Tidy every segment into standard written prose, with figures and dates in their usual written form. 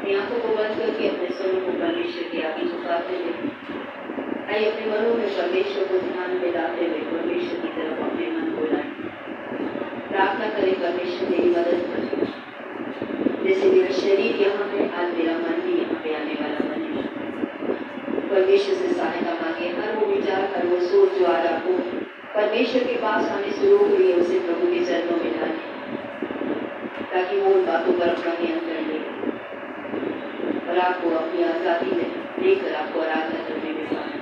अपनी आंखों को बंद करके अपने स्वरों को परमेश्वर के आगे झुकाते हुए आइए अपने मनों में परमेश्वर को ध्यान में लाते हुए परमेश्वर की तरफ अपने मन को लाएं। प्रार्थना करें, परमेश्वर मेरी मदद करें। जैसे मेरा शरीर यहाँ है, आज मेरा मन भी यहाँ पे आने वाला मन है। परमेश्वर से सहायता मांगे। हर वो विचार, हर वो सोच जो आज आपको परमेश्वर के पास आने से रोक रही है, उसे प्रभु के चरणों में डालें ताकि वो उन बातों पर अपना नियंत्रण ले और आपको अपनी आजादी में लेकर आपको आराधना करने में सहायता।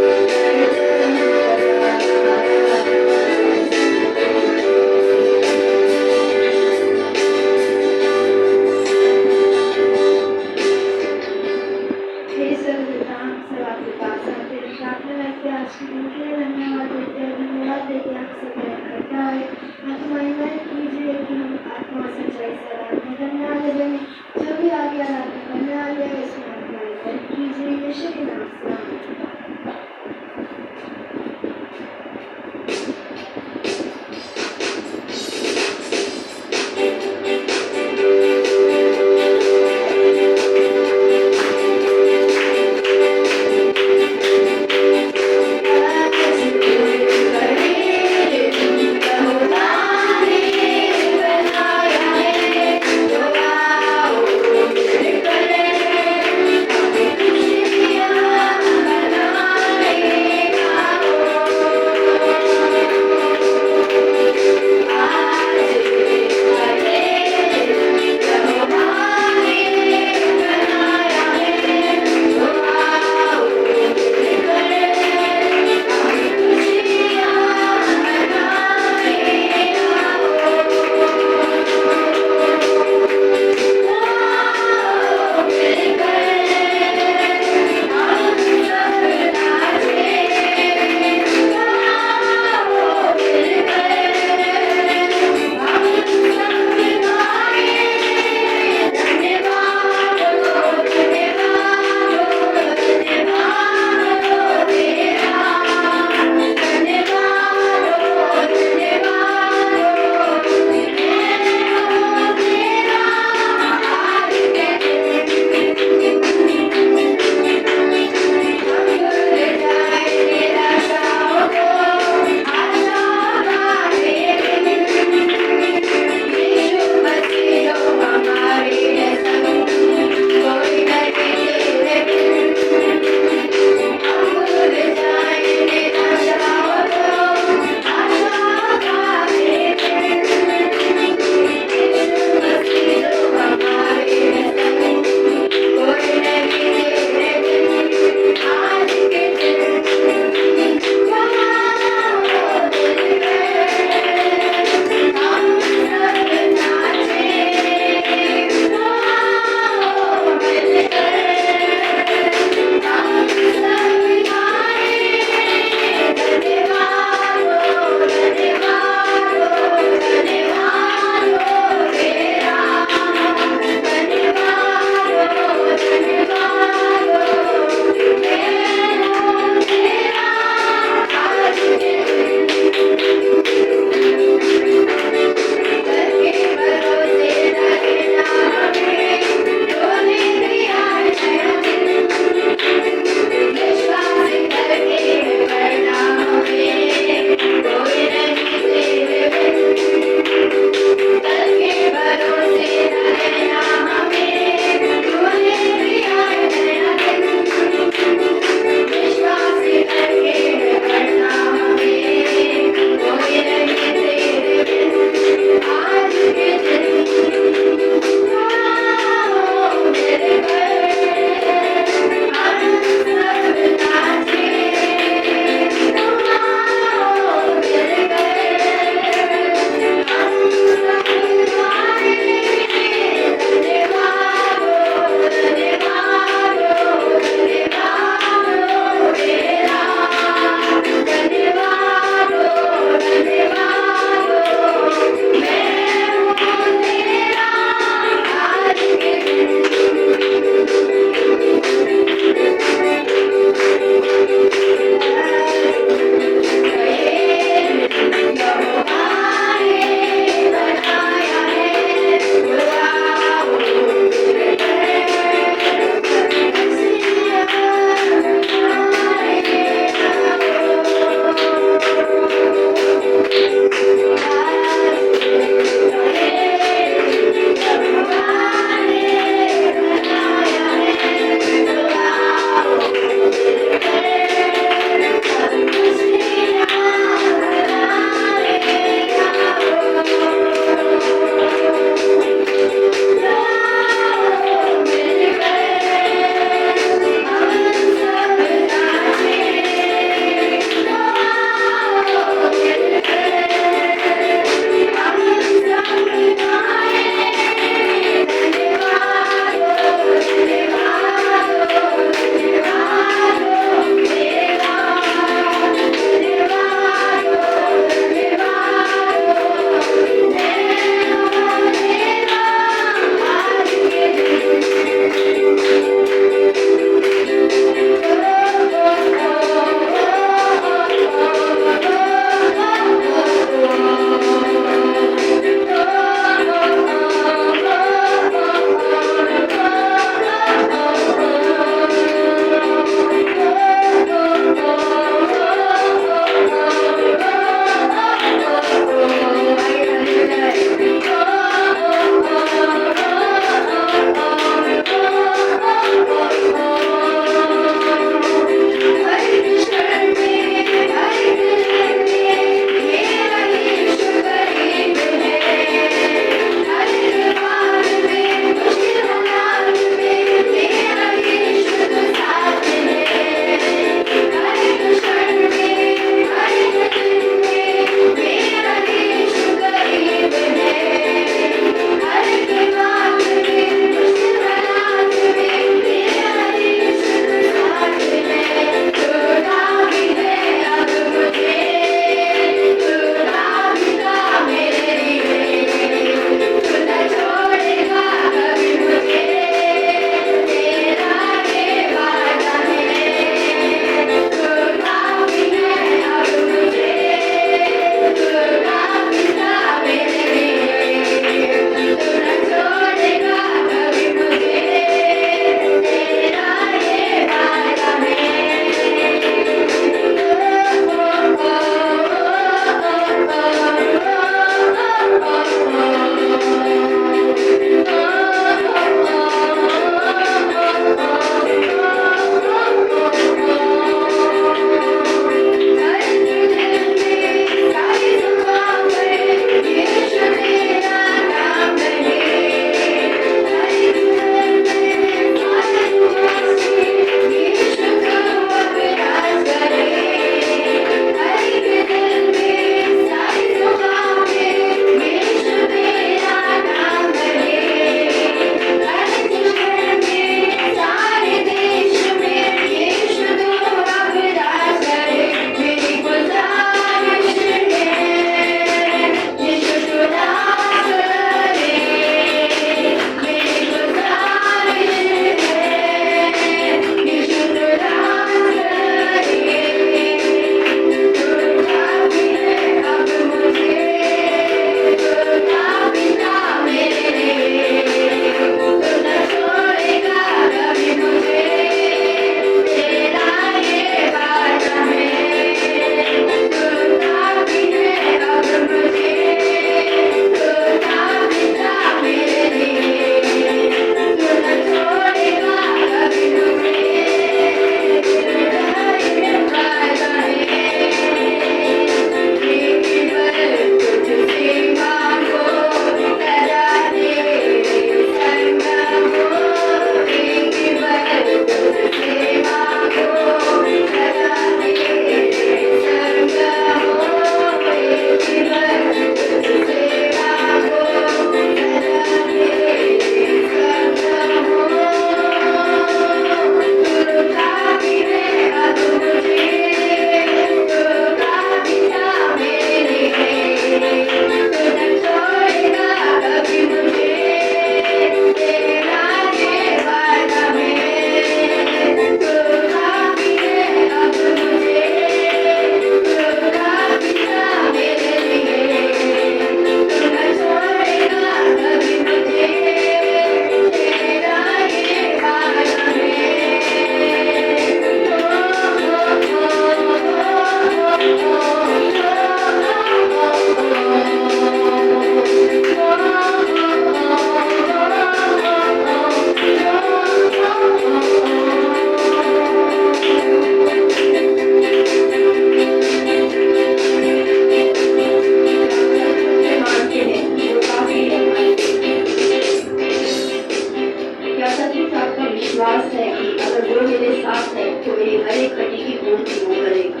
वो मेरे साथ है तो मेरी हर एक घटी की पूर्ति वो करेगा।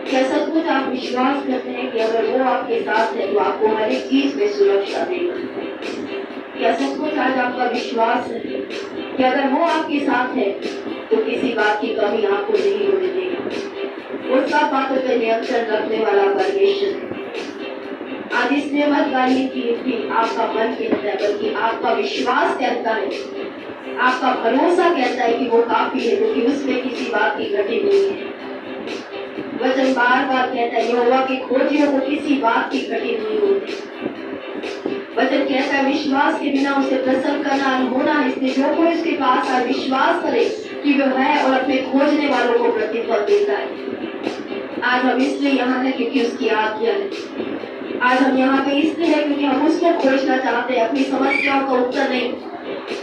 क्या सचमुच आप विश्वास करते हैं कि अगर वो आपके साथ है तो आपको हर एक चीज में सुरक्षा देगा? क्या सचमुच आज आपका विश्वास है कि अगर वो आपके साथ है तो किसी बात की कमी आपको नहीं होने देगा? वो सब बातों पर नियंत्रण रखने वाला परमेश्वर है। आज इसलिए मत गाइए कि आपका मन कहता है, बल्कि आपका विश्वास कहता है, आपका भरोसा कहता है कि वो काफी है, क्योंकि उसमें किसी बात की घटी नहीं है। वचन बार बार कहता है यहोवा की खोजियों को किसी बात की घटी नहीं होती। वचन कहता है विश्वास के बिना उसे प्रसन्न करना अनहोना है, इसलिए जो कोई उसके पास आए विश्वास करे कि वह है और अपने खोजने वालों को प्रतिफल देता है। आज हम इसलिए यहाँ हैं क्योंकि उसकी आज्ञा है। आज हम यहाँ पे इसलिए हैं क्योंकि हम उसको खोजना चाहते हैं, अपनी समस्याओं का उत्तर नहीं,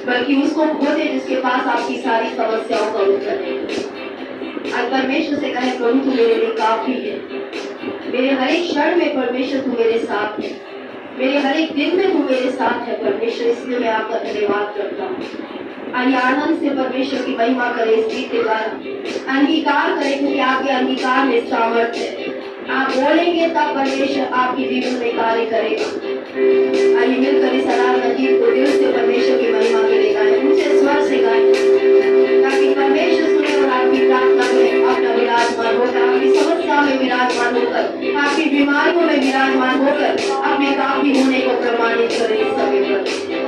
बल्कि उसको खोजे जिसके पास आपकी सारी समस्याओं का उत्तर है। आज परमेश्वर से कहे प्रभु तू मेरे लिए काफी है, मेरे हर एक क्षण में परमेश्वर तू मेरे साथ है, मेरे हर एक दिन में तू मेरे साथ है परमेश्वर, इसलिए मैं आपका धन्यवाद करता हूँ। आइए आनंद से परमेश्वर की महिमा करे इस गीत के द्वारा, अंगीकार करें क्योंकि आपके अंगीकार में सामर्थ्य है। आप बोलेंगे तब परमेश्वर आपके जीवन में कार्य करेगा। आइए मिलकर इस आराधना गीत को दिल से परमेश्वर की महिमा के लिए गाएं, ऊंचे स्वर से गाएं, ताकि परमेश्वर सुने और आपकी प्रार्थना में अपना विराजमान होकर, आपकी समस्या में विराजमान होकर, आपकी बीमारियों में विराजमान होकर अपने काफी होने को प्रमाणित करें इस समय पर।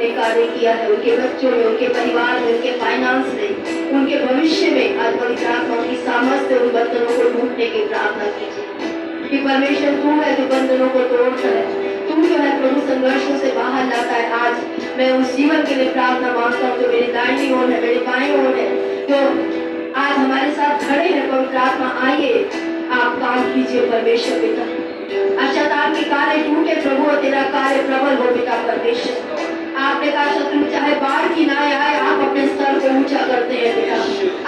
उन्होंने कार्य किया है उनके बच्चों में, उनके परिवार में, उनके फाइनेंस में, उनके भविष्य में। आज पवित्र आत्मा की सामर्थ्य उन बंधनों को टूटने की प्रार्थना कीजिए कि परमेश्वर तू है जो बंधनों को तोड़ता है, तू जो है प्रभु संघर्षों से बाहर लाता है। आज मैं उस जीवन के लिए प्रार्थना मांगता हूँ जो मेरी दाहिनी ओर है, मेरी बाईं ओर है, जो आज हमारे साथ खड़े हैं। पवित्र आत्मा आइए, आप काम कीजिए परमेश्वर पिता। शैतान के कार्य टूटे प्रभु, और तेरा कार्य प्रबल हो पिता परमेश्वर। आपने कहा शत्रु चाहे बाढ़ की ना आए, आप अपने स्तर को ऊंचा करते हैं पिता।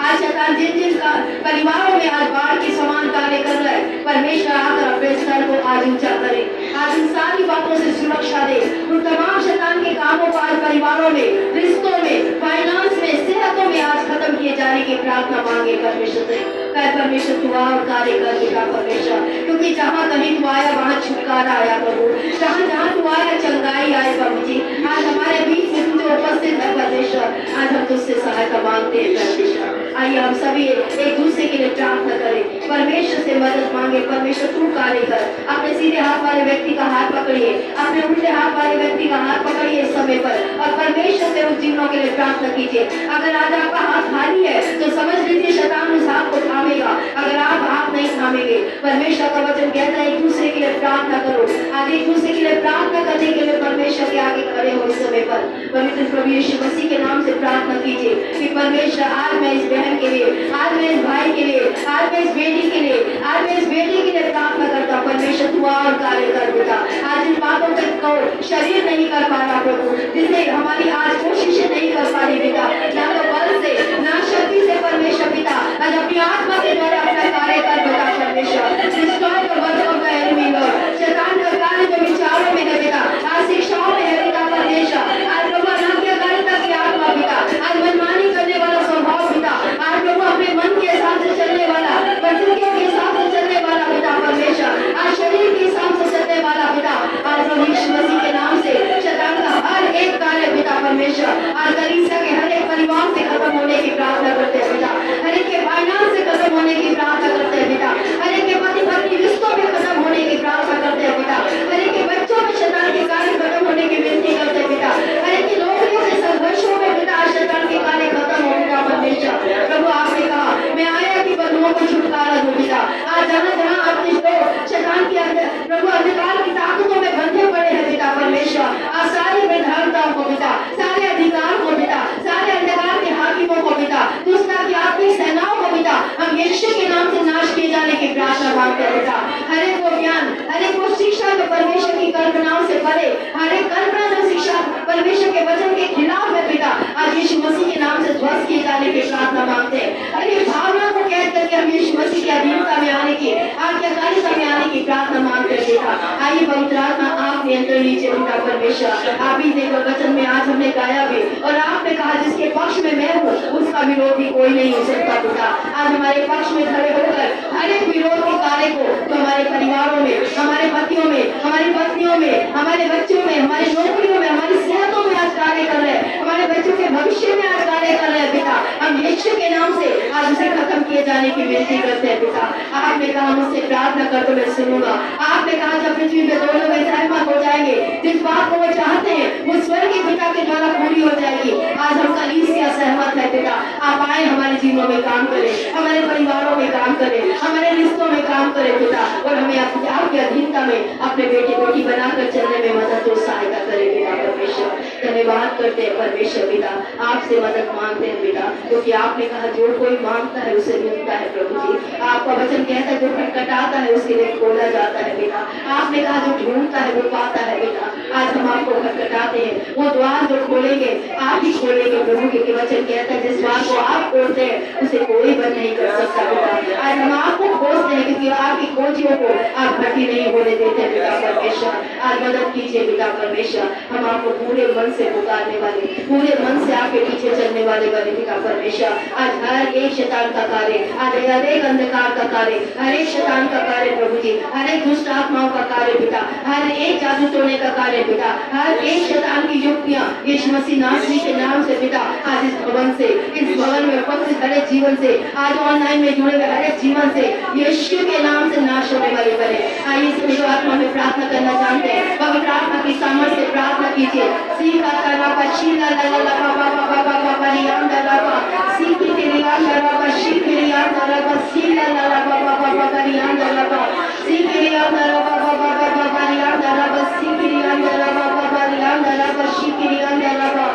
आज शैतान जिन जिन का परिवारों में आज बाढ़ के समान कार्य कर रहा है, परमेश्वर आकर अपने स्तर को आज ऊंचा करे, आज इन सारी बातों से सुरक्षा दे। उन तमाम शैतान के कामों को आज परिवारों में, रिश्तों में, फाइनेंस में, सेहतों में आज खत्म किए जाने की प्रार्थना मांगे परमेश्वर से। परमेश्वर तू आ और कार्य कर पिता परमेश्वर, क्योंकि जहाँ कहीं तू आया वहाँ छुटकारा आया प्रभु, जहाँ जहाँ तू आया चंगाई आए प्रभु जी। आज हमारे बीच में तू जो उपस्थित है परमेश्वर, आज हम तुझसे सहायता मांगते हैं परमेश्वर। आइए हम सभी एक दूसरे के लिए प्रार्थना करें, परमेश्वर से मदद मांगे। परमेश्वर तू कार्य कर। अपने सीधे हाथ वाले व्यक्ति का हाथ पकड़िए, अपने उल्टे हाथ वाले व्यक्ति का हाथ पकड़िए इस समय पर, और परमेश्वर से उस जीवनों के लिए प्रार्थना कीजिए। अगर आज आपका हाथ खाली है तो समझ लीजिए शैतान उस हाथ को थामेगा। अगर आप हाथ नहीं थामेंगे, परमेश्वर का वचन कहता है एक दूसरे के लिए प्रार्थना करो। आज एक दूसरे के लिए प्रार्थना करने के लिए परमेश्वर के आगे खड़े हो इस समय पर। पवित्र प्रभु यीशु मसीह के नाम से प्रार्थना कीजिए कि परमेश्वर आज मैं इस बहन के लिए, आज मैं इस भाई के लिए, आज मैं इस बेटी के लिए, आज मैं इस बेटी के लिए प्रार्थना करता हूँ। परमेश्वर तू और कार्य कर देता। आज इन बातों तक को शरीर नहीं कर पा रहा प्रभु, जिसे हमारी आज कोशिशें नहीं कर पा रही पिता, ना तो बल से ना शक्ति से परमेश्वर पिता, आज अपनी आत्मा के द्वारा अपना कार्य कर बता परमेश्वर। Destroy the work of the enemy Lord. शैतान का कार्य जो विचारों में है पिता, आज शिक्षाओं में है पिता परमेश्वर। आज प्रभु अनाज्ञाकारिता की आत्मा पिता, आज मनमानी करने वाला स्वभाव पिता, आज प्रभु अपने मन के हिसाब से चलने वाला, परिस्थितियों के हिसाब से चलने वाला पिता परमेश्वर, आज शरीर के हिसाब से चलने वाला पिता, आज प्रभु यीशु मसीह के नाम से शैतान का हर एक कार्य पिता परमेश्वर, आज कलीसिया के हर एक परिवार से खत्म होने की प्रार्थना करते हैं पिता, हर एक के फाइनेंस से खत्म होने की प्रार्थना करते हैं पिता, हर एक के पति पत्नी रिश्तों में खत्म होने की प्रार्थना करते हैं पिता, हर एक के बच्चों में शैतान के कार्य खत्म होने की विनती करते हैं पिता, हर एक की नौकरियों के संघर्षों में पिता शैतान के कार्य खत्म होगा परमेश्वर। प्रभु आपने कहा मैं आया कि बंधुओं को छुटकारा दूं पिता। आज जहाँ जहाँ अपने लोग शैतान के प्रभु अंधकार की ताकतों में बंधे पड़े हैं पिता परमेश्वर, आज सारी प्रधानताओं को पिता, सारे अधिकार को पिता, सारे अंधकार के हाकिमों को पिता, दुष्टता की आत्मिक सेनाओं को पिता, हम यीशु के नाम से नाश किए जाने की प्रार्थना मांगते हैं पिता। हर एक को ज्ञान, हर एक को शिक्षा जो परमेश्वर की कल्पनाओं से परे, हर एक कल्पना जो शिक्षा परमेश्वर के वचन के खिलाफ है पिता, आज यीशु मसीह के नाम से ध्वस्त किए जाने की प्रार्थना मांगते हैं। हर एक भावना को कैद करके हम यीशु मसीह की अधीनता में आने की, आज्ञाकारिता में आने की प्रार्थना मांगते हैं पिता। आइए पवित्र आत्मा आप नियंत्रण लीजिए पिता परमेश्वर। आप ही देखो वचन में आज हमने गाया भी, और आपने कहा जिसके पक्ष में मैं हूँ उसका विरोधी कोई नहीं हो सकता पिता। आज हमारे पक्ष में खड़े होकर हर एक विरोध के कार्य को तो हमारे परिवारों में, हमारे पतियों में, हमारी पत्नियों में, हमारे बच्चों में, हमारी नौकरियों में, हमारी सेहतों में आज कार्य कर रहे हैं, हमारे बच्चों के भविष्य में आज कार्य कर रहे हैं पिता। हम यीशु के नाम से आज उसे खत्म किए जाने की विनती करते हैं पिता। आपने कहा मुझसे प्रार्थना कर तो मैं सुनूंगा। आपने कहा जब पृथ्वी पे दो लोग सहमत हो जाएंगे, जिस बात को वो चाहते हैं वो स्वर्ग के पिता के द्वारा पूरी हो जाएगी। आज हम कलीसिया सहमत है पिता, आप आए हमारे जीवनों में काम करें, हमारे परिवारों में काम करें, हमारे रिश्तों में काम करें पिता, और हमें आपकी अधीनता में अपने बेटे बेटी बनाकर चलने में मदद और सहायता करें पिता परमेश्वर। धन्यवाद करते हैं परमेश्वर पिता, आपसे मदद मांगते हैं पिता, क्योंकि आपने कहा जो कोई मांगता है उसे मिलता है प्रभु जी। आपका वचन कहता है जो खटखटाता है उसके लिए खोला जाता है पिता। आपने कहा जो ढूंढता है वो पाता है पिता। आज हम आपको खटखटाते हैं, वो द्वार जो खोलेंगे आप ही खोलेंगे प्रभु के वचन कहता है जिस द्वार को आप खोलते हैं उसे कोई बंद नहीं कर सकता पिता। आज हम आपको खोजते हैं क्योंकि आपकी खोजियों को आप भटी नहीं होने देते पिता परमेश्वर। आज मदद कीजिए पिता परमेश्वर, हम आपको पूरे मन से पुकारने वाले, पूरे मन से आपके पीछे चलने वाले पिता परमेश्वर। आज हर एक शैतान का कार्य, आज हर एक अंधकार का कार्य, हर एक शैतान का कार्य प्रभु जी, हर एक दुष्ट आत्माओं का कार्य पिता, हर एक जादू टोने का कार्य पिता, हर एक शैतान की युक्तियां यीशु यीशु मसीह नासरी के नाम से पिता, आज इस भवन से, इस भवन में उपस्थित हर एक जीवन से, आज ऑनलाइन में जुड़े हुए हर एक जीवन से यीशु के नाम से नाश होने वाले बने। आइए सभी लोग आत्मा में प्रार्थना करना जानते हैं, पवित्र आत्मा की सामर्थ्य से प्रार्थना कीजिए। सीखा करना पशीला ला ला ला पा पा पा पा पा पा रियाम ला ला पा सीखी तेरी याद ला ला पा सीखी रियाम ला ला पा सीला ला ला पा पा पा पा रियाम ला ला पा सीखी रियाम ला ला पा पा पा पा पा रियाम ला ला पा सीखी रियाम ला ला पा पा पा रियाम ला ला पा सीखी रियाम ला ला पा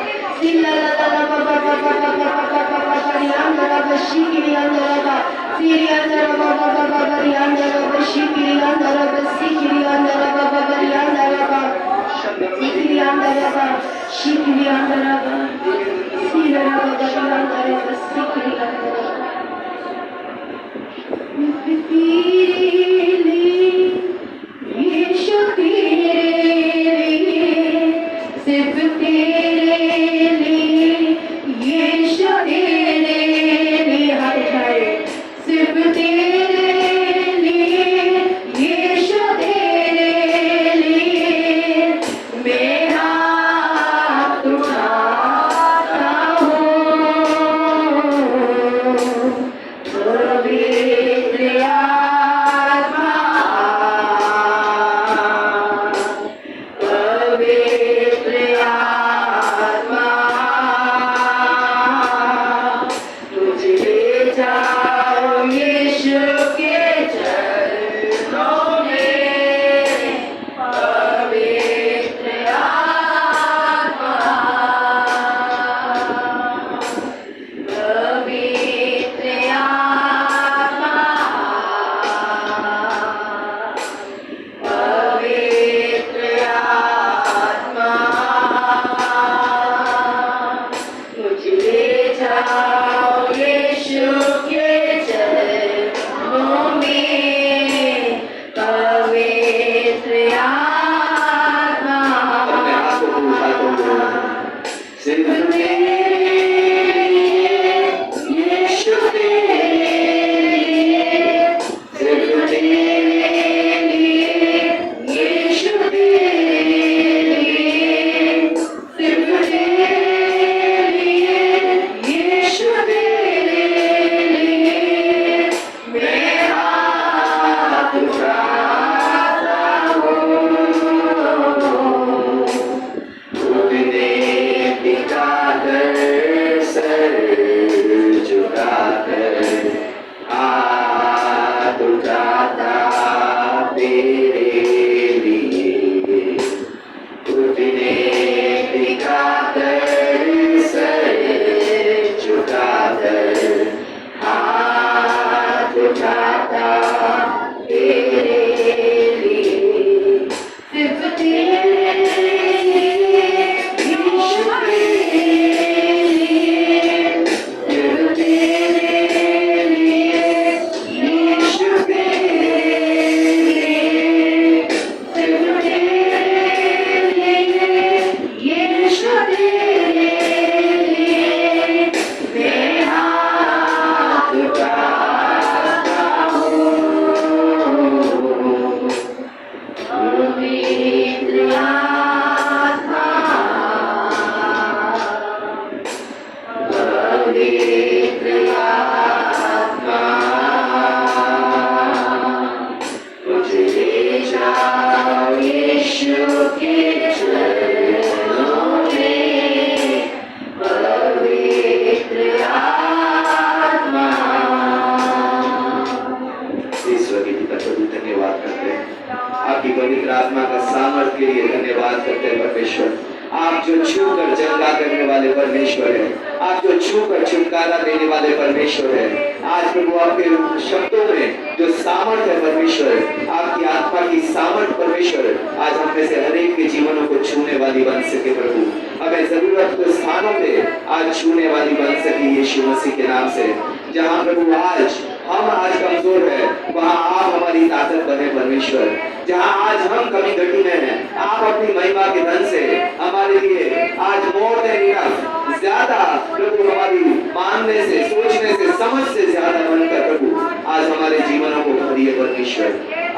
सीला ला ला ला पा पा पा पा पा पा पा पा रियाम ला ला पा सीखी रियाम ला ला पा सीरियाम ला ला पा पा पा पा रियाम ला ला पा सीखी रियाम ला ला पा सीखी रियाम ला ला पा पा पा रियाम ला ला पा सीखी रियाम ला ला पा सीखी रियाम ला ला पा सीला ला पा रियाम ला ला पा सीखी रियाम ला ला पा यीशु तेरे लिए, सिर्फ तेरे लिए, यीशु तेरे लिए, हाथ उठाए, सिर्फ तेरे लिए, यीशु तेरे लिए, मैं हाथ उठाता हूँ, पवित्र आत्मा, पवित्र आत्मा, मुझे ले जाओ यीशु के चरणों में, पवित्र आत्मा, पवित्र आत्मा, पवित्र आत्मा, मुझे ले जाओ यीशु के चरणों में, पवित्र आत्मा, अपने हाथों को उठाते हुए सिर्फ तेरे लिए, यीशु तेरे लिए, सिर्फ तेरे लिए, यीशु तेरे लिए, सिर्फ तेरे लिए, यीशु तेरे लिए, मैं हाथ उठाता हूँ, घुटने टिकाकर, सर झुकाकर, हाथ उठाता तेरे लिए, घुटने टिकाकर, सर झुकाकर, हाथ उठाता तेरे लिए, सिर्फ तेरे लिए, यीशु तेरे लिए, सिर्फ तेरे लिए, यीशु तेरे लिए, सिर्फ तेरे लिए, यीशु तेरे लिए, मैं हाथ उठाता हूँ, पवित्र आत्मा, पवित्र आत्मा, मुझे ले जाओ यीशु के चरणों में, पवित्र आत्मा। ईश्वर के पिता प्रभु धन्यवाद करते हैं, आपकी पवित्र आत्मा का सामर्थ्य के लिए धन्यवाद करते हैं परमेश्वर। आप जो छू कर जंगा करने वाले परमेश्वर है, आप जो छू कर छुटकारा देने वाले परमेश्वर है। आज प्रभु आपके शब्दों में जो सामर्थ है परमेश्वर, आपकी आत्मा की सामर्थ परमेश्वर, आज हम में से हर एक के जीवनों को छूने वाली बन सके प्रभु। हमें जरूरत के स्थानों पे आज छूने वाली बन सके यीशु मसीह के नाम से। जहाँ प्रभु आज कमजोर है, वहाँ आप हमारी ताकत बने परमेश्वर। जहाँ आज हम कमी घटी में हैं, आप अपनी महिमा के धन से हमारे लिए आज मोर देन इनफ, ज्यादा प्रभु हमारी मानने से, सोचने से, समझ से ज्यादा बनकर प्रभु आज हमारे जीवनों को भरिए परमेश्वर।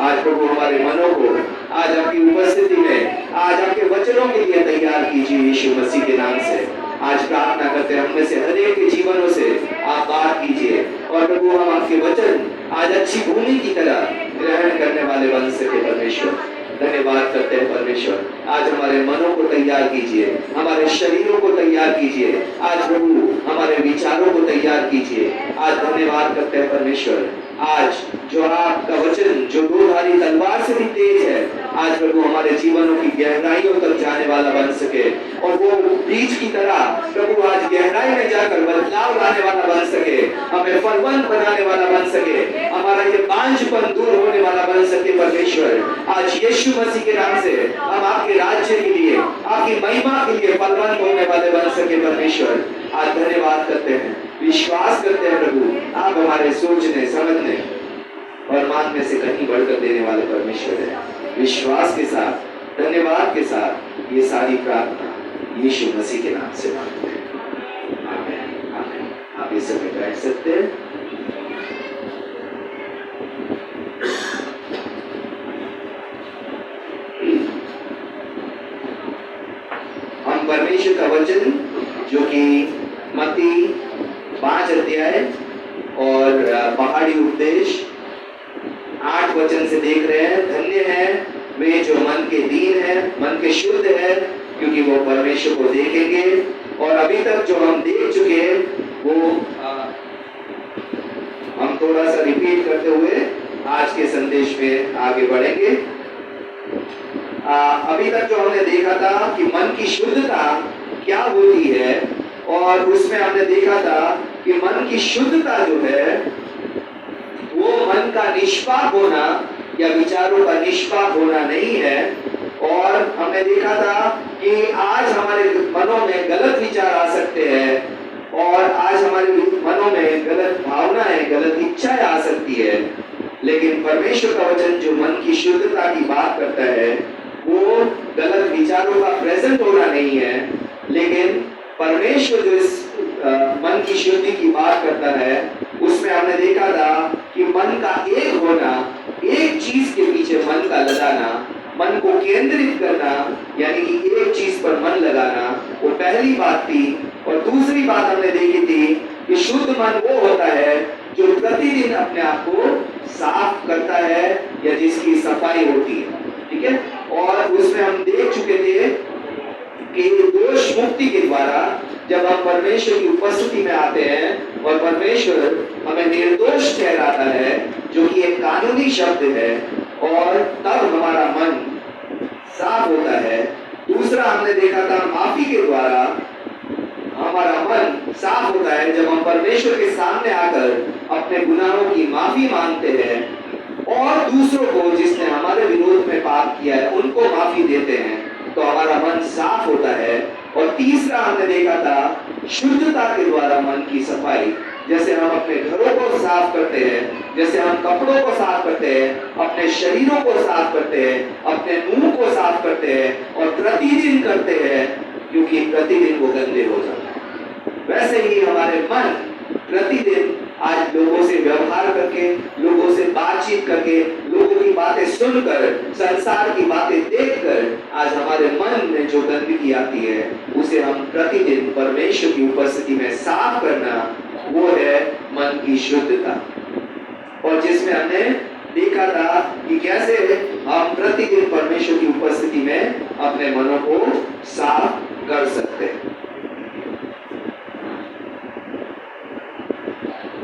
आज प्रभु हमारे मनों को आज आपकी उपस्थिति में आज आपके वचनों के लिए तैयार कीजिए यीशु मसीह के नाम से। आज प्रार्थना करते हैं हम में से हर एक के जीवनों से आप बात कीजिए और प्रभु हम आपके वचन आज अच्छी भूमि की तरह ग्रहण करने वाले बन सके परमेश्वर। धन्यवाद करते हैं परमेश्वर। आज हमारे मनों को तैयार कीजिए, हमारे शरीरों को तैयार कीजिए, आज प्रभु हमारे विचारों को तैयार कीजिए। आज धन्यवाद करते हैं परमेश्वर। आज जो आपका वचन जो दो-धारी तलवार से भी तेज है, आज प्रभु हमारे जीवनों की गहराइयों तक जाने वाला बन सके और वो बीज की तरह प्रभु आज गहराई में जाकर बदलाव लाने वाला बन सके, हमें फलवंत बनाने वाला बन सके, हमारा ये बांझपन दूर होने वाला बन सके परमेश्वर। आज यीशु मसीह के नाम से हम आपके राज्य के लिए, आपकी महिमा के लिए फलवंत होने वाले बन सके परमेश्वर। आज धन्यवाद करते हैं, विश्वास करते हैं प्रभु आप हमारे सोचने समझने और मानने से कहीं बढ़कर देने वाले परमेश्वर है। विश्वास के साथ धन्यवाद के साथ ये सारी प्रार्थना यीशु मसीह के नाम से मांगते हैं, आमीन आमीन। आप ये सब बैठ सकते हैं। हम परमेश्वर का वचन जो कि मत्ती 5 अध्याय और पहाड़ी उपदेश 8 वचन से देख रहे हैं। धन्य है वे जो मन के दीन है, मन के शुद्ध है, क्योंकि वो परमेश्वर को देखेंगे। और अभी तक जो हम देख चुके हैं वो हम थोड़ा सा रिपीट करते हुए आज के संदेश में आगे बढ़ेंगे। अभी तक जो हमने देखा था कि मन की शुद्धता क्या होती है, और उसमें हमने देखा था कि मन की शुद्धता जो है वो मन का निष्पाप होना या विचारों का निष्पाप होना नहीं है। और हमने देखा था कि आज हमारे मनों में गलत विचार आ सकते हैं और आज हमारे मनों में गलत भावनाएं, गलत इच्छाएं आ सकती है, लेकिन परमेश्वर का वचन जो मन की शुद्धता की बात करता है वो गलत विचारों का प्रेजेंट होना नहीं है, लेकिन परमेश्वर जो इस मन की शुद्धि की बात करता है उसमें हमने देखा था कि मन का एक होना, एक चीज के पीछे मन का लगाना, मन को केंद्रित करना, यानी कि एक चीज पर मन लगाना, वो पहली बात थी। और दूसरी बात हमने देखी थी कि शुद्ध मन वो होता है जो प्रतिदिन अपने आप को साफ करता है या जिसकी सफाई होती है, ठीक है। और उसमें हम देख चुके थे कि दोष मुक्ति के द्वारा जब हम परमेश्वर की उपस्थिति में आते हैं और परमेश्वर हमें निर्दोष ठहराता है, जो कि एक कानूनी शब्द है, और तब हमारा मन साफ होता है। दूसरा हमने देखा था माफी के द्वारा हमारा मन साफ होता है जब हम परमेश्वर के सामने आकर अपने गुनाहों की माफी मांगते हैं और दूसरों को जिसने हमारे विरोध में पाप किया है उनको माफी देते हैं, तो हमारा मन साफ होता है। और तीसरा हमने देखा था शुद्धता के द्वारा मन की सफाई, जैसे हम अपने घरों को साफ करते हैं, जैसे हम कपड़ों को साफ करते हैं, अपने शरीरों को साफ करते हैं, अपने मुंह को साफ करते हैं और प्रतिदिन करते हैं, क्योंकि प्रतिदिन वो गंदे हो जाते हैं। वैसे ही हमारे मन प्रतिदिन आज लोगों से व्यवहार करके, लोगों से बातचीत करके, लोगों की बातें सुनकर, संसार की बातें देखकर आज हमारे मन में जो गंदगी आती है उसे हम प्रतिदिन परमेश्वर की उपस्थिति में साफ करना, वो है मन की शुद्धता। और जिसमें हमने देखा था कि कैसे हम प्रतिदिन परमेश्वर की उपस्थिति में अपने मनों को साफ कर सकते हैं,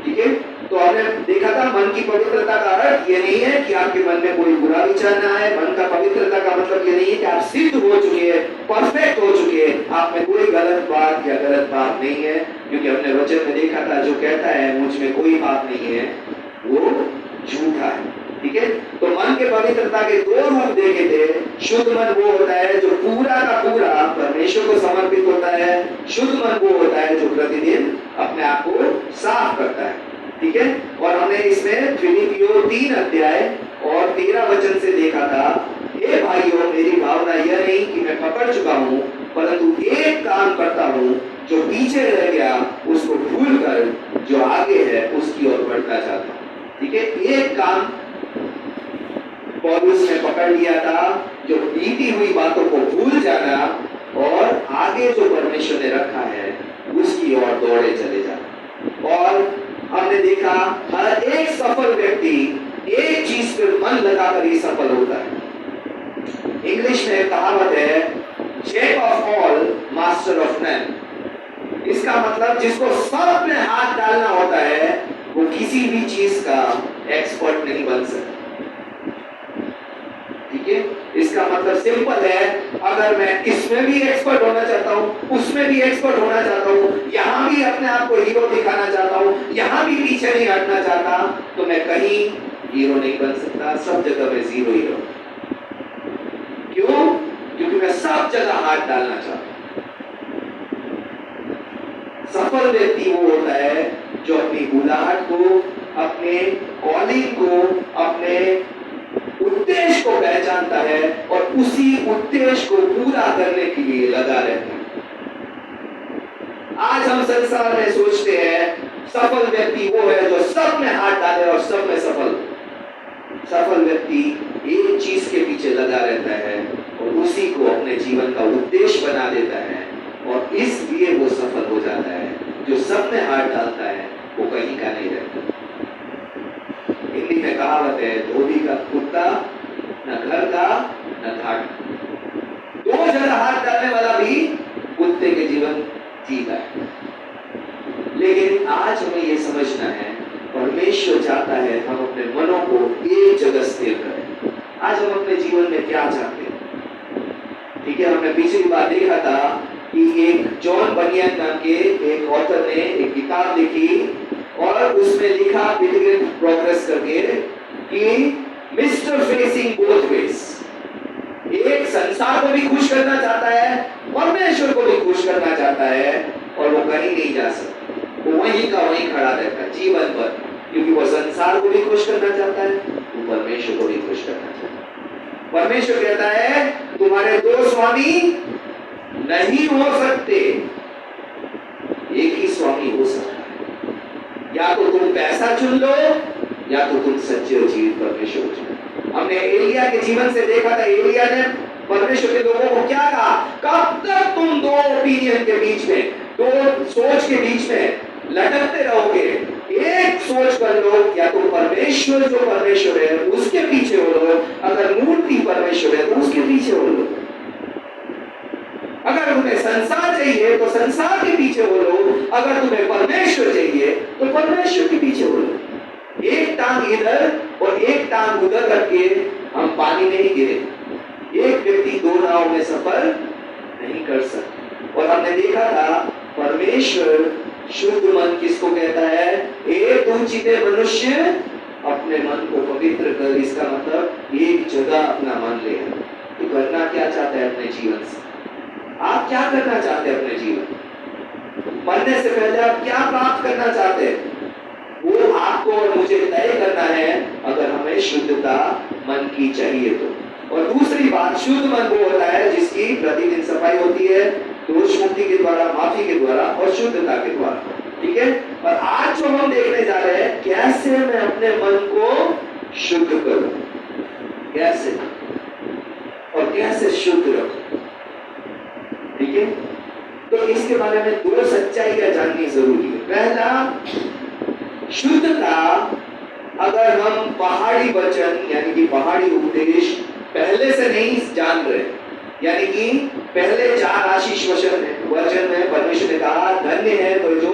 ठीक है। तो हमने देखा था मन की पवित्रता का अर्थ ये नहीं है कि आपके मन में कोई बुरा विचार ना आए। मन का पवित्रता का मतलब ये नहीं है कि आप सिद्ध हो चुके हैं, परफेक्ट हो चुके हैं, आप में कोई गलत बात या गलत बात नहीं है, क्योंकि हमने वचन में देखा था जो कहता है मुझ में कोई पाप नहीं है वो झूठा है, ठीक है। तो मन के पवित्रता के दो रूप देखे थे। शुद्ध मन वो होता है जो पूरा का पूरा परमेश्वर को समर्पित होता है, शुद्ध मन वो होता है जो प्रतिदिन अपने आप को साफ करता है, ठीक है। और हमने इसमें फिलिपियों 3 अध्याय और 13 वचन से देखा था, हे भाइयों मेरी भावना यह नहीं कि मैं पकड़ चुका हूँ, परंतु एक काम करता हूँ जो पीछे रह गया उसको भूलकर जो आगे है उसकी ओर बढ़ता जाता हूँ, ठीक है। एक काम पौलुस ने पकड़ लिया था, जो बीती हुई बातों को भूल जाना और आगे जो परमेश्वर ने रखा है उसकी ओर दौड़े चले जाना। और हमने देखा हर एक सफल व्यक्ति एक चीज पर मन लगाकर ही सफल होता है। इंग्लिश में कहावत है, jack of all master of none. इसका मतलब जिसको सब में हाथ डालना होता है वो किसी भी चीज का एक्सपर्ट नहीं बन सकता। ठीक है, इसका मतलब सिंपल है, अगर मैं इसमें भी एक्सपर्ट होना चाहता हूं, उसमें भी एक्सपर्ट होना चाहता हूं, यहां भी अपने आप को हीरो दिखाना चाहता हूं, यहां भी पीछे नहीं हटना चाहता, तो मैं कहीं हीरो नहीं बन सकता, सब जगह मैं जीरो ही रहूं। क्यों? क्योंकि मैं सब जगह हाथ डालना चाहता हूं। सफल व्यक्ति वो होता है जो अपनी बुलाहट को, अपने कॉलिंग को, अपने उद्देश्य को पहचानता है और उसी उद्देश्य को पूरा करने के लिए लगा रहता है। आज हम संसार में सोचते हैं सफल व्यक्ति वो है जो सब में हाथ डाले और सब में सफल। सफल व्यक्ति एक चीज के पीछे लगा रहता है और उसी को अपने जीवन का उद्देश्य बना देता है और इसलिए वो सफल हो जाता है। जो सब में हाथ डालता है वो कहीं का नहीं रहता। हिंदी में कहावत है, धोबी का कुत्ता न घर का न घाट। दो जगह हाथ डालने वाला भी कुत्ते के जीवन जीता है। लेकिन आज हमें यह समझना है, परमेश्वर चाहता है हम अपने मनों को एक जगह स्थिर करें। आज हम अपने जीवन में क्या चाहते हैं? ठीक है, हमने पिछली बार देखा था कि एक जॉन बनियन नाम के एक ऑथर ने एक किताब लिखी और उसमें लिखा पिलग्रिम प्रोग्रेस करके कि मिस्टर फेसिंग बोथ वेज। एक संसार को भी खुश करना चाहता है, परमेश्वर को भी खुश करना चाहता है और वो कहीं नहीं जा सकता। वो वहीं का वहीं खड़ा रहता है जीवन भर, क्योंकि वो संसार को भी खुश करना चाहता है, वो परमेश्वर को भी खुश करना चाहता है। परमेश्वर कहता है तुम्हारे दो स्वामी नहीं हो सकते, एक ही स्वामी हो सकता है। या तो तुम पैसा चुन लो या तो तुम सच्चे और जीवित परमेश्वर चुनो। हमने एलिया के जीवन से देखा था, एलिया ने परमेश्वर के लोगों को क्या कहा, कब तक तुम दो ओपिनियन के बीच में, दो सोच के बीच में लटकते रहोगे? एक सोच कर लो, या तो परमेश्वर जो परमेश्वर है उसके पीछे हो लो, अगर मूर्ति परमेश्वर है तो उसके पीछे हो लो। अगर तुम्हें संसार चाहिए तो संसार के पीछे हो लो, अगर तुम्हें परमेश्वर चाहिए तो परमेश्वर के पीछे हो लो। एक टांग इधर और एक टांग उधर करके हम पानी में ही गिरे। एक व्यक्ति दो नाव में सफर नहीं कर सकता। और हमने देखा था परमेश्वर शुद्ध मन किसको कहता है? एक दूचिते मनुष्य अपने मन को पवित्र कर। इसका मतलब एक जगह अपना मन ले। तो करना क्या चाहता है अपने जीवन से? आप क्या करना चाहते हैं अपने जीवन? मरने से पहले आप क्या प्राप्त करना चाहते हैं? वो आपको और मुझे तय करना है, अगर हमें शुद्धता मन की चाहिए तो। और दूसरी बात, शुद्ध मन वो होता है जिसकी प्रतिदिन सफाई होती है, दोष मुक्ति के द्वारा, माफी के द्वारा और शुद्धता के द्वारा। ठीक है, और आज जो हम देखने जा रहे हैं, कैसे मैं अपने मन को शुद्ध करूं, कैसे और कैसे शुद्ध रखूं। ठीक है, तो इसके बारे में दो सच्चाइयां जाननी जरूरी है। पहला, शुद्धता अगर हम पहाड़ी वचन यानी कि पहाड़ी उपदेश पहले से नहीं जान रहे, यानी कि पहले 4 आशीष वचन में परमेश्वर ने कहा धन्य है तो जो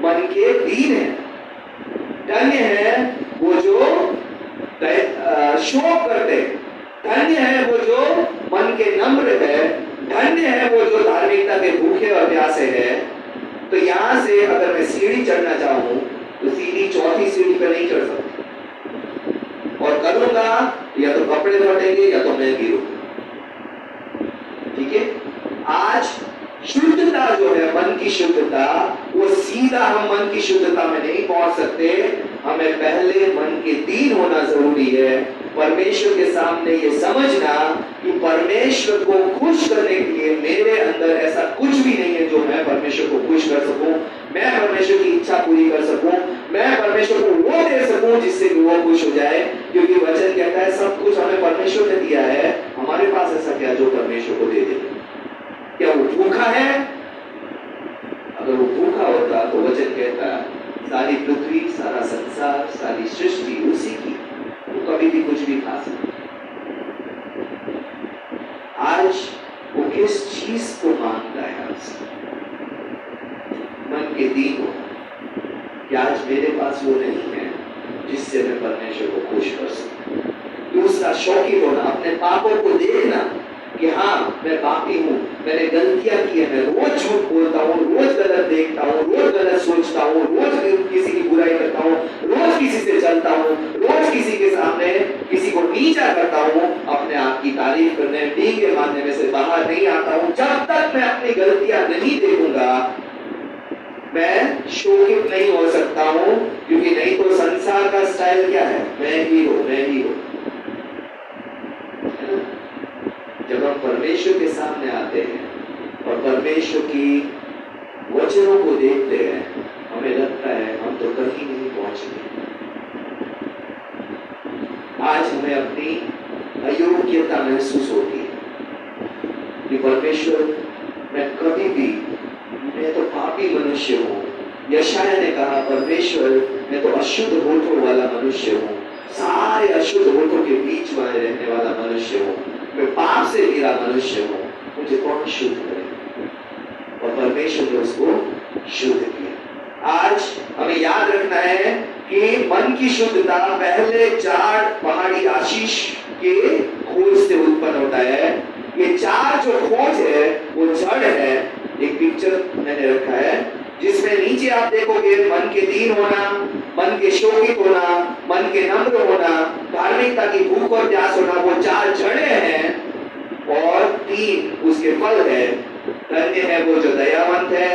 मन के दीन है, धन्य है वो जो शोक करते, धन्य है वो जो मन के नम्र है, धन्य है वो जो धार्मिकता के भूखे और प्यासे है। तो यहां से अगर मैं सीढ़ी चढ़ना चाहूं तो सीढ़ी चौथी सीढ़ी पर नहीं चढ़ सकता, और करूंगा या तो कपड़े फटेंगे या तो मैं गिरूंगा। ठीक है, आज शुद्धता जो है, मन की शुद्धता, वो सीधा हम मन की शुद्धता में नहीं पहुंच सकते। हमें पहले मन के दीन होना जरूरी है। परमेश्वर के सामने ये समझना कि परमेश्वर को खुश करने के लिए मेरे अंदर ऐसा कुछ भी नहीं है जो मैं परमेश्वर को खुश कर सकूं, मैं परमेश्वर की इच्छा पूरी कर सकूं, मैं परमेश्वर को वो दे सकूं हूँ जिससे कि वो खुश हो जाए, क्योंकि वचन कहता है सब कुछ हमें परमेश्वर ने दिया है, हमारे पास ऐसा क्या जो परमेश्वर को दे दे। क्या वो भूखा है? अगर वो भूखा होता तो वचन कहता सारी पृथ्वी, सारा संसार, सारी सृष्टि उसी की, वो कभी भी कुछ भी खा सकता। आज वो किस चीज को मांगता है आपसे? मन के दीन हो कि आज मेरे पास वो नहीं है जिससे मैं परमेश्वर को खुश कर सकूं। दूसरा, शौकी होना, अपने पापों को देखना कि हाँ मैं पापी हूँ, मैंने गलतियां की है, मैं रोज झूठ बोलता हूँ, रोज गलत देखता हूँ, रोज गलत सोचता हूँ, रोज किसी की बुराई करता हूँ, रोज किसी से चलता हूँ, रोज किसी के सामने किसी को नीचा करता हूँ, अपने आप की तारीफ करने डींगे मारने में से बाहर नहीं आता हूँ। जब तक मैं अपनी गलतियां नहीं देखूंगा मैं शोकित नहीं हो सकता हूँ, क्योंकि नहीं तो संसार का स्टाइल क्या है? मैं ही हूँ, मैं ही हूँ। जब हम परमेश्वर के सामने आते हैं और परमेश्वर की वचनों को देखते हैं, हमें लगता है हम तो कहीं नहीं पहुंचेंगे। आज हमें अपनी अयोग्यता महसूस होती है कि परमेश्वर मैं कभी भी, मैं तो पापी मनुष्य हूँ। यशायाह ने कहा परमेश्वर मैं तो अशुद्ध होठों वाला मनुष्य हूँ, सारे अशुद्ध होठों के बीच में रहने वाला मनुष्य हूँ, मैं पाप से घिरा मनुष्य हूँ, मुझे कौन शुद्ध करे? और परमेश्वर ने उसको शुद्ध किया। आज हमें याद रखना है कि मन की शुद्धता पहले 4 पहाड़ी आशीष के खोज से उत्पन्न होता है। ये 4 जो खोज है वो जड़ है। एक पिक्चर मैंने रखा है जिसमें नीचे आप देखोगे मन के दीन होना, मन के शोकित होना, मन के नम्र होना, धार्मिकता की भूख और प्यास होना, वो 4 जड़ें हैं और 3 उसके फल है। धन्य है वो जो दयावंत है।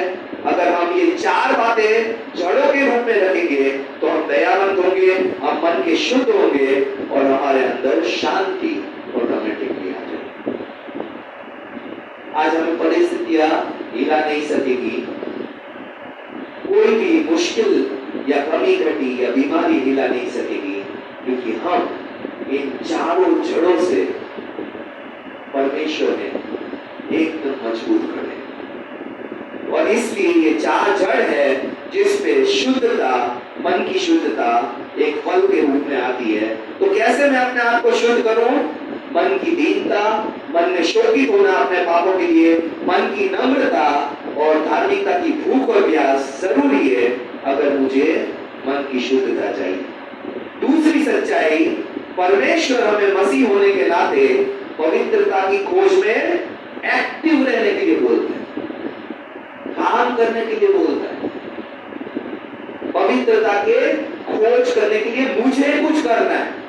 अगर हम ये 4 बातें जड़ों के रूप में रखेंगे तो हम दयावंत होंगे, हम मन के शुद्ध होंगे और हमारे अंदर शांति ऑटोमेटिकली आ जाएगी। आज हमें परिस्थितियां हिला नहीं सकेगी, कोई भी मुश्किल या कमी घटी या बीमारी हिला नहीं सकेगी, क्योंकि हम इन 4 जड़ों से परमेश्वर ने एकदम मजबूत कर दिया। और इसलिए ये 4 जड़ है जिसपे शुद्धता, मन की शुद्धता एक फल के रूप में आती है। तो कैसे मैं अपने आप को शुद्ध करूं? मन की दीनता, मन में शोकित होना अपने पापों के लिए, मन की नम्रता और धार्मिकता की भूख और प्यास जरूरी है अगर मुझे मन की शुद्धता चाहिए। दूसरी सच्चाई, परमेश्वर हमें मसीह होने के नाते पवित्रता की खोज में एक्टिव रहने के लिए बोलता है, काम करने के लिए बोलता है। पवित्रता के खोज करने के लिए मुझे कुछ करना है।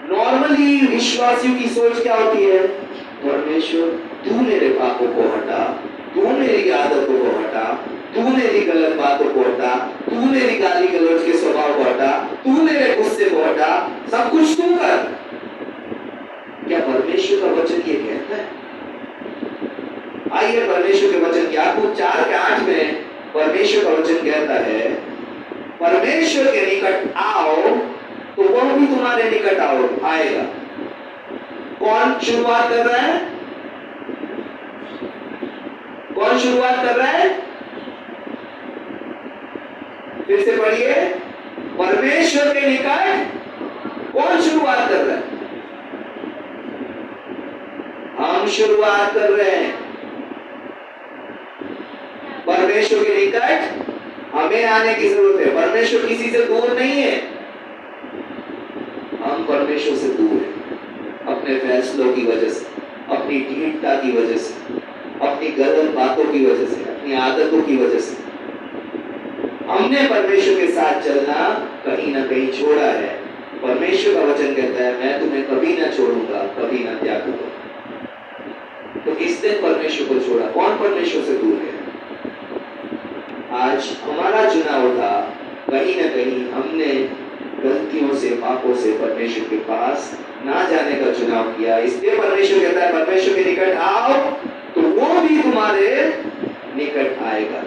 नॉर्मली विश्वासियों की सोच क्या होती है? परमेश्वर तू मेरे पापों को हटा, तू मेरी आदतों को हटा, तू मेरी गलत बातों को हटा, तू मेरी गाली गलौज के स्वभाव को हटा, तू मेरे गुस्से को हटा, सब कुछ तू कर। क्या परमेश्वर का वचन ये कहता है? आइए परमेश्वर के वचन, याकूब 4:8 में परमेश्वर का वचन कहता है परमेश्वर के निकट आओ तो वह भी तुम्हारे निकट आएगा। कौन शुरुआत कर रहा है? कौन शुरुआत कर रहा है? फिर से पढ़िए, परमेश्वर के निकट कौन शुरुआत कर रहा है? हम शुरुआत कर रहे हैं। परमेश्वर के निकट हमें आने की जरूरत है। परमेश्वर किसी से दूर नहीं है, हम परमेश्वर से दूर हैं अपने फैसलों की वजह से, अपनी ढीठता की वजह से, अपनी गलत बातों की वजह से, अपनी आदतों की वजह से हमने परमेश्वर के साथ चलना कहीं ना कहीं छोड़ा है। परमेश्वर का वचन कहता है मैं तुम्हें कभी ना छोड़ूंगा, कभी ना त्यागूंगा। तो किसने परमेश्वर को छोड़ा? कौन परमेश्वर से दूर है? आज हमारा चुनाव था, कहीं ना कहीं हमने गलतियों से, पापों से परमेश्वर के पास ना जाने का चुनाव किया। इसलिए परमेश्वर कहता है परमेश्वर के निकट आओ तो वो भी तुम्हारे निकट आएगा।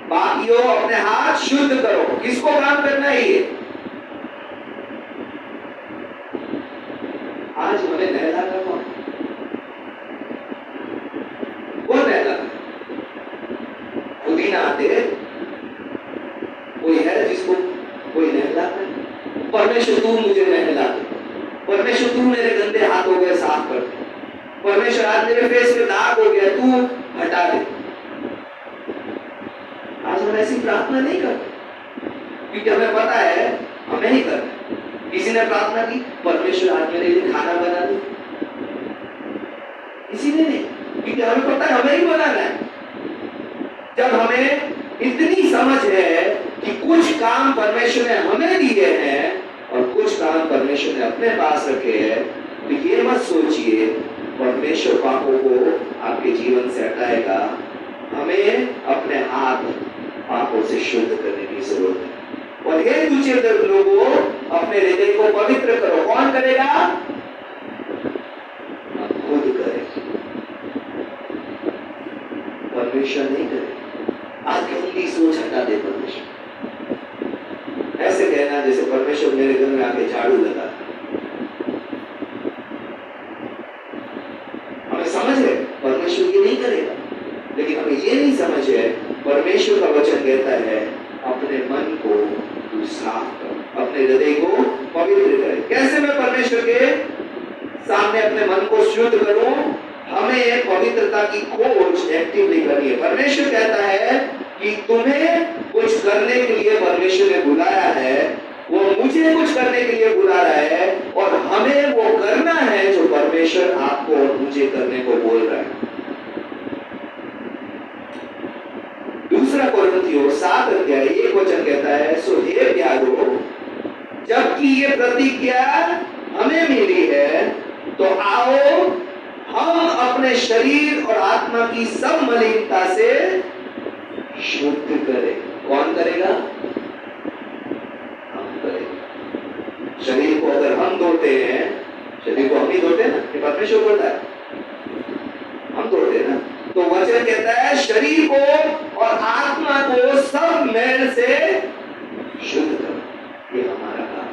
पापियों अपने हाथ शुद्ध करो। किसको काम करना है? ये ना आते? कोई है जिसको कोई नहलाता है? परमेश्वर तू मुझे नहला दे, परमेश्वर तू मेरे गंदे हाथ हो गए साफ कर दे, परमेश्वर आज मेरे फेस पे दाग हो गया तू हटा दे। आज हम ऐसी प्रार्थना नहीं करते क्योंकि हमें पता है हमें ही करना है। किसी ने प्रार्थना की परमेश्वर आज मेरे लिए खाना बना दे, किसी ने नहीं, क्योंकि हमें पता है हमें ही बनाना है। जब हमें इतनी समझ है कि कुछ काम परमेश्वर ने हमें दिए हैं और कुछ काम परमेश्वर ने अपने पास रखे हैं, तो ये मत सोचिए परमेश्वर पापों को आपके जीवन से हटाएगा। हमें अपने हाथ पापों से शुद्ध करने की जरूरत है। और हे दूसरे लोगों, अपने हृदय को पवित्र करो। कौन करेगा? हम खुद करें, परमेश्वर नहीं करेगा। आज गंदी सोच हटा दे परमेश्वर। ऐसे कहना जैसे परमेश्वर मेरे घर में आके झाड़ू लगा। हमें समझ है परमेश्वर ये नहीं करेगा, लेकिन हमें ये नहीं समझ है परमेश्वर का वचन कहता है अपने मन को तू साफ कर, अपने हृदय को पवित्र कर। कैसे मैं परमेश्वर के सामने अपने मन को शुद्ध करूं? हमें पवित्रता की खोज एक्टिवली करनी है। परमेश्वर कहता है कि तुम्हें कुछ करने के लिए परमेश्वर ने बुलाया है, वो मुझे कुछ करने के लिए बुला रहा है और हमें वो करना है जो परमेश्वर आपको और मुझे करने को बोल रहा है। दूसरा कोरिन्थियों 7 अध्याय 1 वचन कहता है, सो हे प्यारों, जबकि ये प्रतिज्ञा हमें मिली है तो आओ हम अपने शरीर और आत्मा की सब मलिनता से शुद्ध करें। कौन करेगा? हम करेंगे। शरीर को अगर हम धोते हैं, शरीर को हम ही धोते हैं ना, कि परमेश्वर धोता है? हम धोते हैं ना। तो वचन कहता है शरीर को और आत्मा को सब मैल से शुद्ध करो। ये हमारा काम।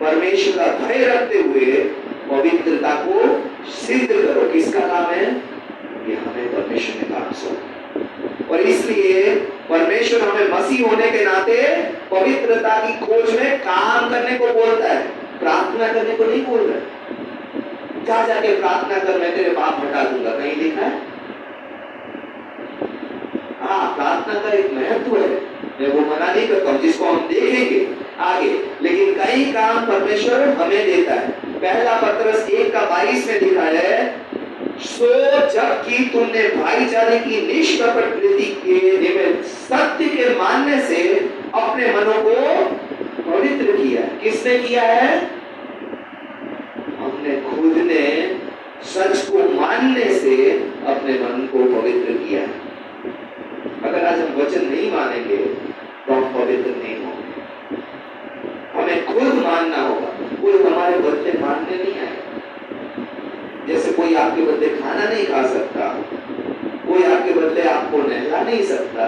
परमेश्वर का भय रखते हुए पवित्रता को सिद्ध करो। किसका काम है? ये हमें परमेश्वर ने काम सौंपा। और इसलिए परमेश्वर हमें मसीह होने के नाते पवित्रता की खोज में काम करने को बोलता है, प्रार्थना करने को नहीं बोल रहा है। जा जाके प्रार्थना कर मैं तेरे पाप हटा दूंगा, कहीं लिखा है? हाँ, प्रार्थना का एक महत्व है, मैं वो मना नहीं करता हूँ, जिसको हम देखेंगे आगे। लेकिन कई काम परमेश्वर हमें देता है। पहला पत्रस 1:22 में लिखा है, सो जबकि तुमने भाईचारे की निष्कपट प्रीति के निमित्त सत्य के मानने से अपने मनों को पवित्र किया। किसने किया है? हमने खुद ने सच को मानने से अपने मन को पवित्र किया। अगर आज हम वचन नहीं मानेंगे तो हम पवित्र नहीं होंगे। हमें खुद मानना होगा, कोई हमारे बदले मानने नहीं आएगा। जैसे कोई आपके बदले खाना नहीं खा सकता, कोई आपके बदले आपको नहला नहीं सकता,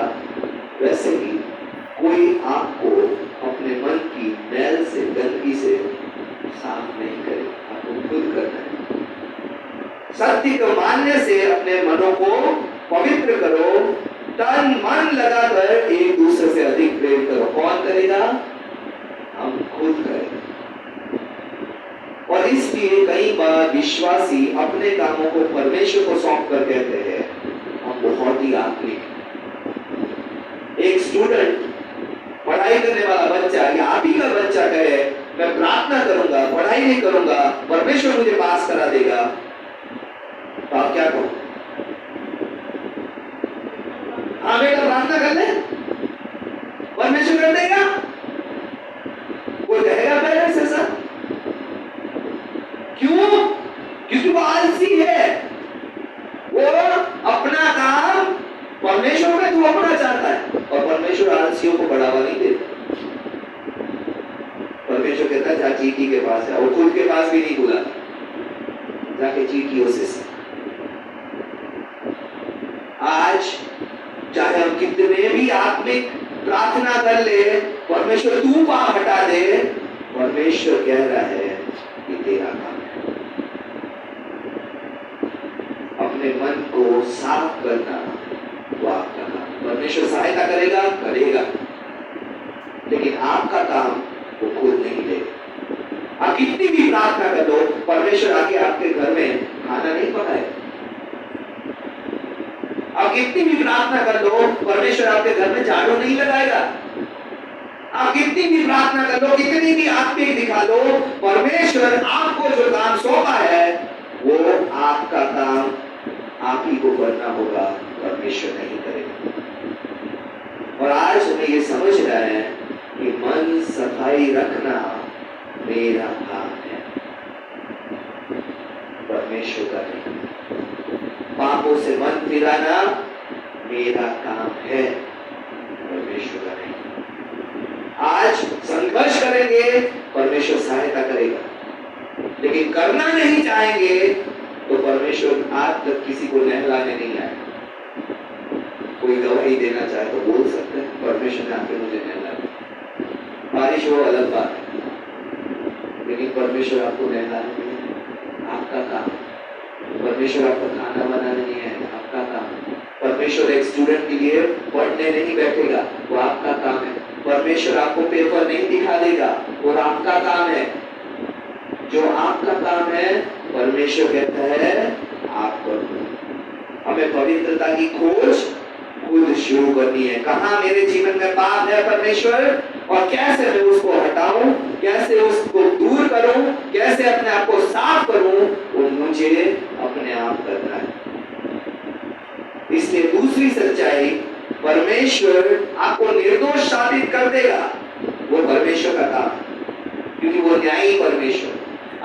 वैसे ही कोई आपको अपने मन की मैल से, गंदगी से साफ नहीं करे, आपको खुद करना है। सत्य को मानने से अपने मनों को पवित्र करो, तन मन लगाकर एक दूसरे से अधिक प्रेम करो। कौन करेगा? हम खुद करेंगे। और इसलिए कई बार विश्वासी अपने कामों को परमेश्वर को सौंप कर कहते हैं हम बहुत ही आत्मिक। एक स्टूडेंट, पढ़ाई करने वाला बच्चा या आप ही का बच्चा कहे मैं प्रार्थना करूंगा, पढ़ाई नहीं करूंगा, परमेश्वर मुझे पास करा देगा, तो आप क्या कहो? हाँ बेटा प्रार्थना कर ले, परमेश्वर कर देगा। कोई कहेगा पेरेंट्स ऐसा? क्यों? क्योंकि वो आलसी है, वो अपना काम परमेश्वर में तू अपना चाहता है, और परमेश्वर आलसियों को बढ़ावा नहीं देता। परमेश्वर कहता है जा चीटी के पास है, और खुद के पास भी नहीं बुला, जाके चीटियों से सीख। आज चाहे हम कितने भी आत्मिक प्रार्थना कर ले, परमेश्वर तू पाप हटा दे, परमेश्वर कह रहा है कि तेरा काम है। अपने मन को साफ करना वो आपका परमेश्वर सहायता करेगा, करेगा, लेकिन आपका काम वो खुद नहीं लेगा। आप कितनी भी प्रार्थना कर लो, परमेश्वर आके आपके घर में खाना नहीं पकाएगा। आप कितनी भी प्रार्थना कर लो, परमेश्वर आपके घर में झाड़ू नहीं लगाएगा। आप कितनी भी प्रार्थना कर लो, कितनी भी आत्मिक दिखा लो, परमेश्वर आपको जो काम सौंपा है वो आपका काम आप ही को करना होगा, परमेश्वर नहीं करेगा। और आज हमें ये समझ रहा है कि मन सफाई रखना मेरा काम है, परमेश्वर का नहीं। पापों से मन फिराना मेरा काम है, परमेश्वर का नहीं। आज संघर्ष करेंगे, परमेश्वर सहायता करेगा, लेकिन करना नहीं चाहेंगे तो परमेश्वर आज तक किसी को नहलाने नहीं आया। कोई गवाही देना चाहे तो बोल सकते हैं, परमेश्वर ने आके मुझे नहला दिया। बारिश हो अलग बात है, लेकिन परमेश्वर आपको नहलाने नहीं है, आपका काम। परमेश्वर आपको खाना बनाने नहीं है, आपका काम। परमेश्वर एक स्टूडेंट के लिए पढ़ने नहीं बैठेगा, वो आपका काम है। परमेश्वर आपको पेपर नहीं दिखा देगा, वो आपका काम है। जो आपका काम है, परमेश्वर कहता है आप करो। हमें पवित्रता की खोज खुद शुरू करनी है। कहाँ मेरे जीवन में पाप है परमेश्वर, और कैसे मैं उसको हटाऊं, कैसे उसको दूर करूं, कैसे अपने आप को साफ करूं, वो मुझे अपने आप करना है। इसलिए दूसरी सच्चाई, परमेश्वर आपको निर्दोष साबित कर देगा, वो परमेश्वर का काम है, क्योंकि वो न्यायी परमेश्वर।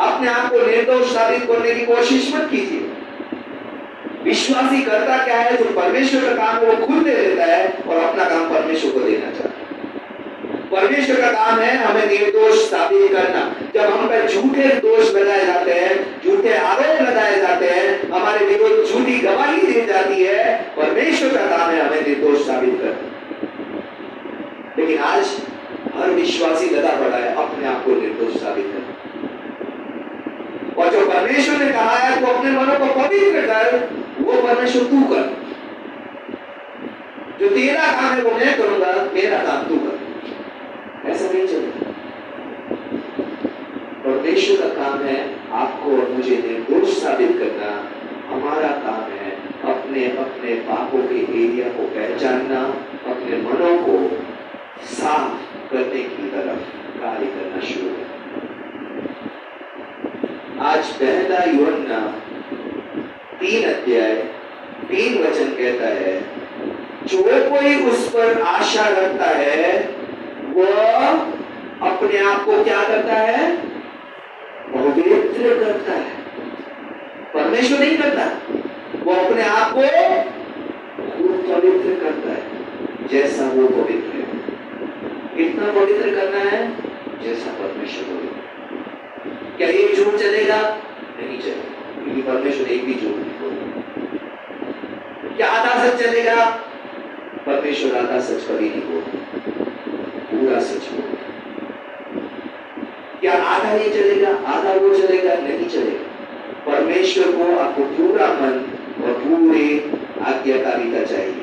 अपने आप को निर्दोष साबित करने की कोशिश मत कीजिए। विश्वासी करता क्या है, जो परमेश्वर का काम है वो खुद दे देता है और अपना काम परमेश्वर को देना चाहता है। परमेश्वर का काम है हमें निर्दोष साबित करना। जब हम पर झूठे दोष लगाए जाते हैं, झूठे आरोप लगाए जाते हैं, हमारे विरुद्ध झूठी गवाही दी जाती है, परमेश्वर का काम है हमें निर्दोष साबित करना। लेकिन आज हर विश्वासी लगा पड़ा है अपने आप को निर्दोष साबित करना। और जो परमेश्वर ने कहा है तो अपने मनों को पवित्र कर, वो परमेश्वर तू कर। जो तेरा काम है वो मैं करूंगा, मेरा काम तू कर। ऐसा नहीं चलेगा। परमेश्वर का काम है आपको और मुझे निर्दोष साबित करना। हमारा काम है अपने अपने पापों के एरिया को पहचानना, अपने मनों को साफ करने की तरफ कार्य करना शुरू करना। आज पहला यूहन्ना 3:3 कहता है, जो कोई उस पर आशा रखता है वह अपने आप को क्या करता है, पवित्र करता है। परमेश्वर नहीं करता, वो अपने आप को खुद पवित्र करता है, जैसा वो पवित्र है। कितना पवित्र करना है, जैसा परमेश्वर पवित्र। क्या एक झूठ चलेगा? नहीं चलेगा, क्योंकि परमेश्वर एक भी झूठ नहीं बोलता। क्या आधा सच चलेगा? परमेश्वर आधा सच कभी नहीं बोलता, पूरा सच बोलता। क्या आधा ये चलेगा, आधा वो चलेगा? नहीं चलेगा। परमेश्वर को आपको पूरा मन और पूरे आज्ञाकारिता चाहिए।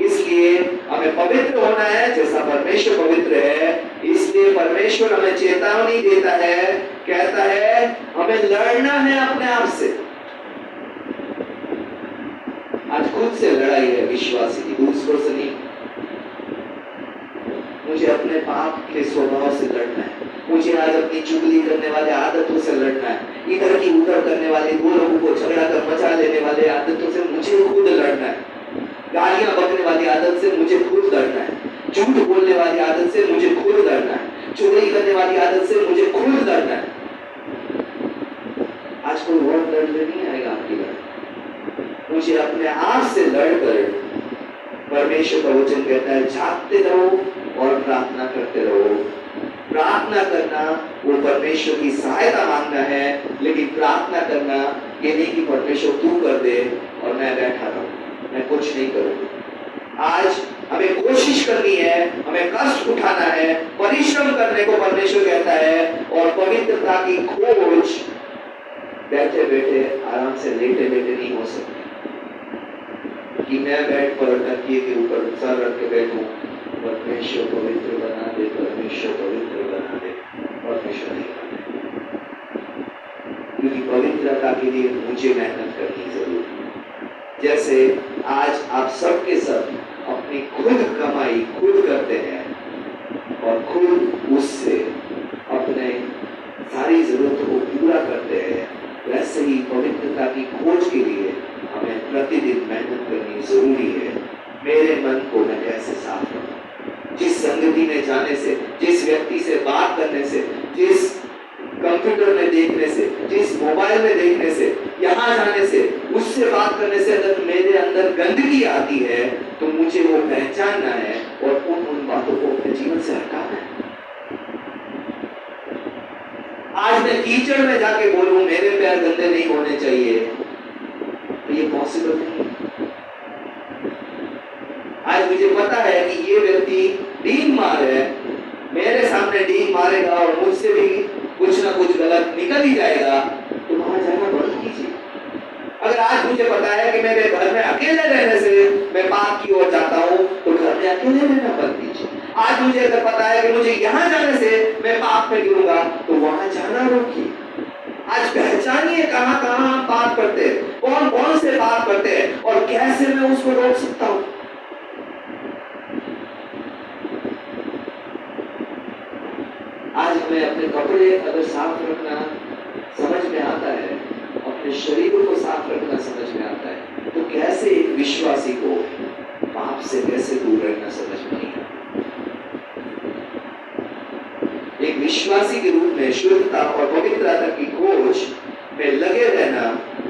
इसलिए हमें पवित्र होना है जैसा परमेश्वर पवित्र है। इसलिए परमेश्वर हमें चेतावनी देता है, कहता है हमें लड़ना है अपने आप से। आज खुद से लड़ाई है विश्वासी की, दूसरों से नहीं। मुझे अपने पाप के स्वभाव से लड़ना है, मुझे आज अपनी चुगली करने वाले आदतों से लड़ना है, इधर की उधर करने वाले, दो लोगों को झगड़ा कर मचा लेने वाले आदतों से मुझे खुद लड़ना है, गालियां बकने वाली आदत से मुझे खुद लड़ना है, झूठ बोलने वाली आदत से मुझे खुद लड़ना है, चुगली करने वाली आदत से मुझे खुद लड़ना है। आज कोई और लड़ने नहीं आएगा आपकी लड़ाई, मुझे अपने आप से लड़कर, परमेश्वर का वचन कहता है जागते रहो और प्रार्थना करते रहो। प्रार्थना करना वो परमेश्वर की सहायता मांगना है, लेकिन प्रार्थना करना ये नहीं कि परमेश्वर तू कर दे और मैं बैठा रहूं, मैं कुछ नहीं करूं। आज हमें कोशिश करनी है, हमें कष्ट उठाना है, परिश्रम करने को परमेश्वर कहता है। और पवित्रता की खोज बैठे बैठे, आराम से लेटे लेटे नहीं हो सकती। कि मैं बेड पर तकिए के ऊपर सर रख के बैठूं, परमेश्वर पवित्र बना दे, परमेश्वर पवित्र बना दे, परमेश्वर नहीं बना दे। क्योंकि पवित्रता के लिए मुझे मेहनत करनी जरूरी है। जैसे आज आप सब के सब अपनी खुद कमाई खुद करते हैं और खुद उससे अपने सारी जरूरतों को पूरा करते हैं, वैसे ही पवित्रता की खोज के लिए हमें प्रतिदिन मेहनत करनी जरूरी है। मेरे मन को मैं कैसे साफ रखूं? जिस संगति में जाने से, जिस व्यक्ति से बात करने से, जिस कंप्यूटर में देखने से, जिस मोबाइल में देखने से, यहाँ जाने से, उससे बात करने से अगर मेरे अंदर गंदगी आती है तो मुझे वो पहचानना है और उन बातों को अपने जीवन से हटाना है। आज मैं कीचड़ में जाके बोलूं मेरे पैर गंदे नहीं होने चाहिए, तो ये पॉसिबल नहीं। आज मुझे पता है कि ये व्यक्ति डींग मार है, मेरे सामने डींग मारेगा और मुझसे भी कुछ ना कुछ गलत निकल ही जाएगा, तो वहां जाना बंद कीजिए। अगर आज मुझे पता है कि मेरे घर में अकेले रहने से मैं पाप की ओर जाता हूं, तो घर में अकेले रहना बंद कीजिए। आज मुझे अगर पता है कि मुझे यहाँ जाने से मैं पाप में गिरूंगा, तो वहां जाना रोकिए। आज पहचानिए कहां कहां हम पाप करते हैं, कौन कौन से पाप करते हैं और कैसे मैं उसको रोक सकता हूं। आज हमें अपने कपड़े अगर साफ रखना समझ में आता है, अपने शरीर को साफ रखना समझ में आता है, तो कैसे एक विश्वासी को पाप से कैसे दूर रहना समझ में नहीं आता। एक विश्वासी के रूप में शुद्धता और पवित्रता की खोज में लगे रहना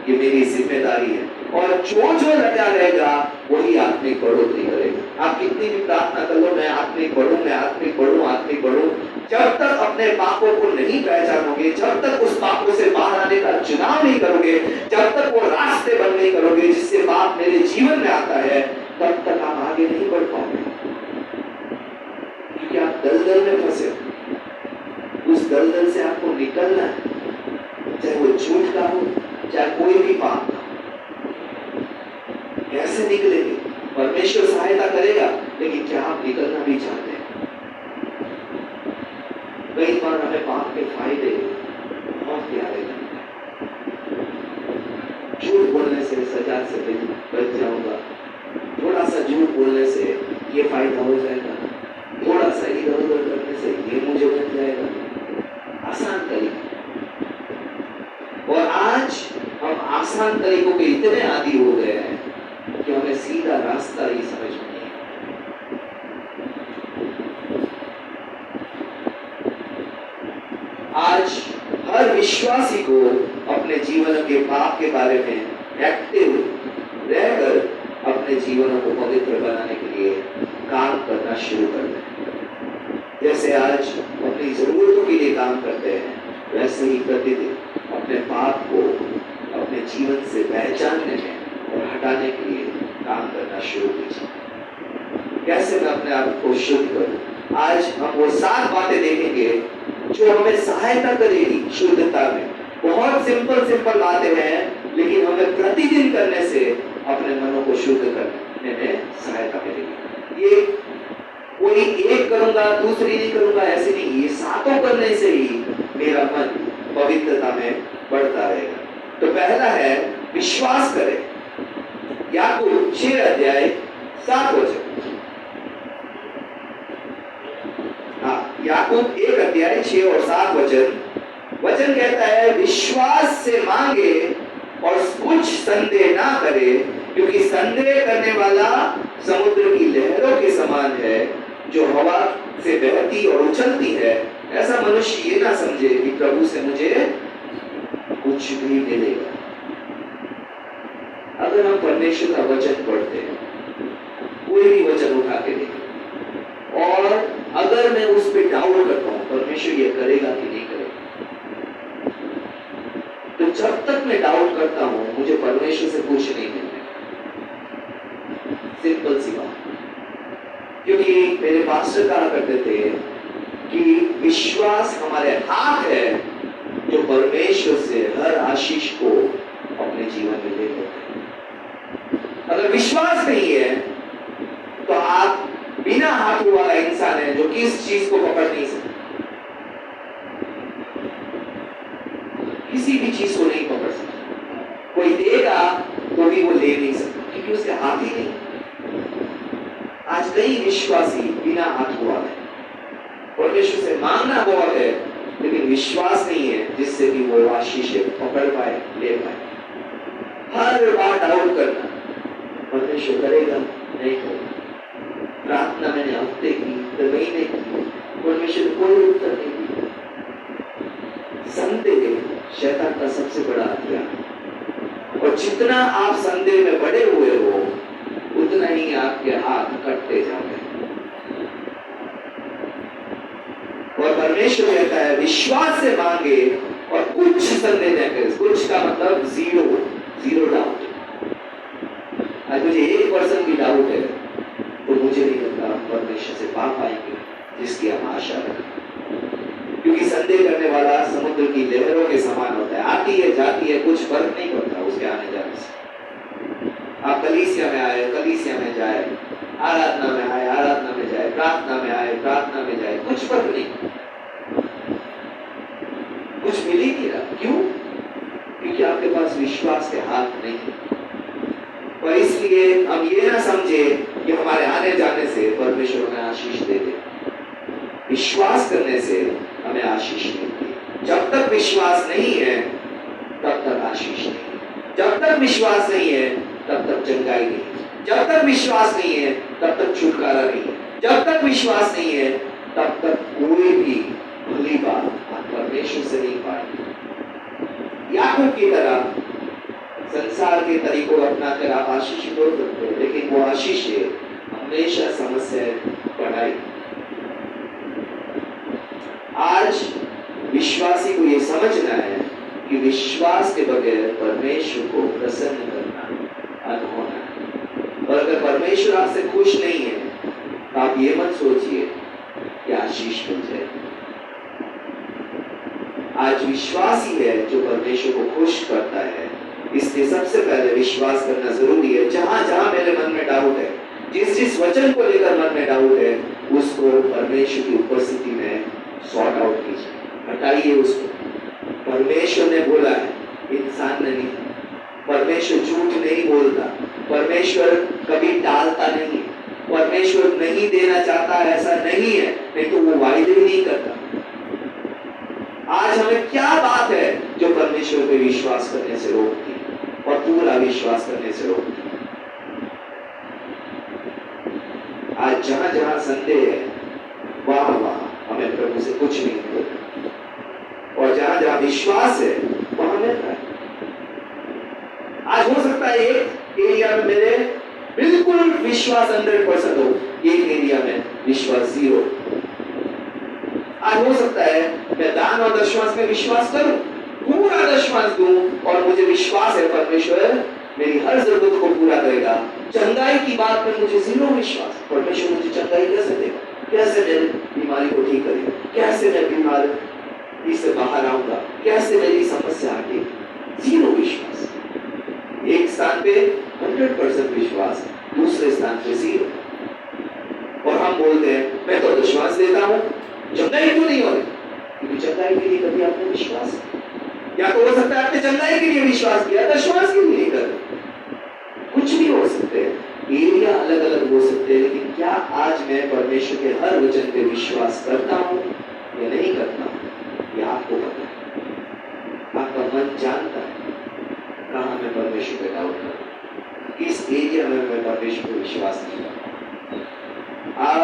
ये मेरी जिम्मेदारी है, और जो लगा रहेगा वही आत्मिक बढ़ोतरी करेगा। आप कितनी भी प्रार्थना कर लो, मैं आत्मिक बढ़ूं, मैं आत्मिक बढ़ूं, आत्मिक बढ़ूं, जब तक अपने पापों को नहीं पहचानोगे, जब तक उस पापों से बाहर आने का चुनाव नहीं करोगे, जब तक वो रास्ते बंद नहीं करोगे जिससे पाप मेरे जीवन में आता है, तब तक आप आगे नहीं बढ़ पाओगे, क्योंकि आप दलदल में फंसे। उस दलदल से आपको निकलना है, चाहे वो झूठ का हो, चाहे कोई भी पाप का। कैसे निकलेंगे? परमेश्वर सहायता करेगा, लेकिन क्या आप निकलना भी चाहते हैं? कई बार हमें पाप के फायदे बहुत प्यारे लगते हैं। झूठ बोलने से सजा से बच जाऊंगा, थोड़ा सा झूठ बोलने से ये फायदा हो जाएगा, थोड़ा सा इधर उधर करने से ये मुझे बच जाएगा। आसान तरीका। और आज हम आसान तरीकों के इतने आदी हो गए हैं कि हमें सीधा रास्ता ही समझ में नहीं आता। आज हर विश्वासी को अपने जीवन के पाप के बारे में एक्टिव रहकर अपने जीवनों को पवित्र बनाने के लिए काम करना शुरू कर दें। जैसे आज अपनी जरूरतों के लिए काम करते हैं, वैसे ही प्रतिदिन अपने पाप को अपने जीवन से पहचानने में और हटाने के लिए काम करना शुरू कीजिए। कैसे मैं अपने आप को शुद्ध करूं? आज हम वो 7 बातें देखेंगे जो हमें सहायता करेगी शुद्धता में। बहुत सिंपल बातें हैं, लेकिन हमें प्रतिदिन करने से अपने मनों को शुद्ध करने में सहायता मिलेगी। ये कोई एक करूंगा दूसरी नहीं करूंगा ऐसे नहीं, ये 7 करने से ही मेरा मन पवित्रता में बढ़ता रहेगा। तो पहला है विश्वास करें। याकूब 6 अध्याय 7 वचन। याकूब 1 अध्याय 6 और 7 वचन कहता है, विश्वास से मांगे और कुछ संदेह ना करे, क्योंकि संदेह करने वाला समुद्र की लहरों के समान है, जो हवा से बहती और उछलती है। ऐसा मनुष्य ये ना समझे कि प्रभु से मुझे कुछ भी मिलेगा। अगर हम परमेश्वर का वचन पढ़ते हैं, कोई भी वचन उठा के देखें, और अगर मैं उस पर डाउट करता हूं परमेश्वर ये करेगा कि नहीं करेगा, तो जब तक मैं डाउट करता हूं मुझे परमेश्वर से कुछ नहीं मिलता। सिंपल सी बात। क्योंकि मेरे पास्टर कहा करते थे कि विश्वास हमारे हाथ है जो परमेश्वर से हर आशीष को अपने जीवन में ले लेते हैं। अगर अगर विश्वास नहीं है तो आप बिना हाथों वाला इंसान है जो किस चीज को पकड़ नहीं सकता, किसी भी चीज को नहीं पकड़ सकता। कोई देगा तो भी वो ले नहीं सकता क्योंकि उसके हाथ ही नहीं। आज कई विश्वासी बिना हाथों वाले हैं, परमेश्वर से मांगना बहुत है लेकिन विश्वास नहीं है जिससे कि वो आशीष पकड़ पाए, ले पाए। हर बार डाउट करना, परमेश्वर करेगा नहीं करेगा। प्रार्थना मैंने हफ्ते की, तो महीने की, परमेश्वर कोई उत्तर नहीं दिया। संदेह शैतान का सबसे बड़ा हथियार, और जितना आप संदेह में बड़े हुए हो उतना ही आपके हाथ कटते जाते हैं। और परमेश्वर कहता है विश्वास से मांगे और कुछ संदेह न करें। कुछ का मतलब जीरो डाउट। आज मुझे 1% भी डाउट है तो मुझे नहीं लगता हम परमेश्वर से पा पाएंगे जिसकी हम आशा रखें, क्योंकि संदेह करने वाला समुद्र की लहरों के समान होता है, आती है जाती है, कुछ फर्क नहीं पड़ता उसके आने जाने से। आप कलीसिया में आए, कलीसिया में जाए, आराधना में आए, आराधना में जाए, प्रार्थना में आए, प्रार्थना में जाए, कुछ फर्क नहीं, कुछ मिल ही नहीं रहा। क्यों? क्योंकि आपके पास विश्वास के हाथ नहीं है। और इसलिए हम ये ना समझे कि हमारे आने जाने से परमेश्वर हमें आशीष दे दे। विश्वास करने से हमें आशीष मिलती है। जब तक विश्वास नहीं है तब तक आशीष नहीं, जब तक विश्वास नहीं है तब तक चंगाई नहीं, जब तक विश्वास नहीं है तब तक छुटकारा नहीं, जब तक विश्वास नहीं है तब तक कोई भी भली बात आप परमेश्वर से नहीं पाएंगे। याकूब की तरह संसार के तरीकों को अपना कर आप आशीष हो सकते हैं, लेकिन वो आशीष हमेशा समस्या बढ़ाई। आज विश्वासी को ये समझना है कि विश्वास के बगैर परमेश्वर को प्रसन्न करना अनहोना है। और अगर परमेश्वर आपसे खुश नहीं है तो आप ये मत सोचिए कि आशीष मिल जाए। आज विश्वास ही है जो परमेश्वर को खुश करता है, इसलिए सबसे पहले विश्वास करना जरूरी है। जहां जहां मेरे मन में डाउट है, जिस जिस वचन को लेकर मन में डाउट है, उसको परमेश्वर की उपस्थिति में सॉर्ट आउट कीजिए, हटाइए उसको। परमेश्वर ने बोला है, इंसान ने नहीं। परमेश्वर झूठ नहीं बोलता, परमेश्वर कभी टालता नहीं, परमेश्वर नहीं देना चाहता ऐसा नहीं है, नहीं तो वो वायदे ही नहीं करता। आज हमें क्या बात है जो परमेश्वर पे विश्वास करने से रोकती है और पूरा विश्वास करने से रोकती है? आज जहां जहां संदेह है वहां हमें प्रभु से कुछ नहीं मिलेगा, और जहां जहां विश्वास है वहां मिलता है। आज हो सकता है एक एरिया में मेरे बिल्कुल विश्वास 100% हो, एक एरिया में विश्वास 0। आज हो सकता है मैं दान और दशमांश में विश्वास करूं, पूरा दशमांश दूं, और मुझे विश्वास है परमेश्वर मेरी हर जरूरत को पूरा करेगा। चंगाई की बात में मुझे 0 विश्वास, परमेश्वर मुझे चंगाई कैसे देगा, कैसे मेरी बीमारी को ठीक करेगा, कैसे मैं बीमारी से बाहर आऊंगा, कैसे मेरी समस्या हटेगी। 0 विश्वास। एक स्थान पे 100% विश्वास, दूसरे स्थान पे 0। और हम बोलते हैं मैं तो विश्वास देता हूं, चंगाई क्यों नहीं हो रही? क्योंकि चंगाई के लिए कभी आपने विश्वास, या तो हो सकता है आपने चंगाई के लिए विश्वास किया, दशमांश के लिए नहीं कर। कुछ भी हो सकते हैं, एरिया अलग अलग हो सकते हैं, लेकिन क्या आज मैं परमेश्वर के हर वचन पे विश्वास करता हूं या नहीं करता हूं, यह आपको पता है। आपका मन जानता है कहां मैं परमेश्वर पे डाउट करूं, किस एरिया में मैं परमेश्वर पे विश्वास नहीं करता। और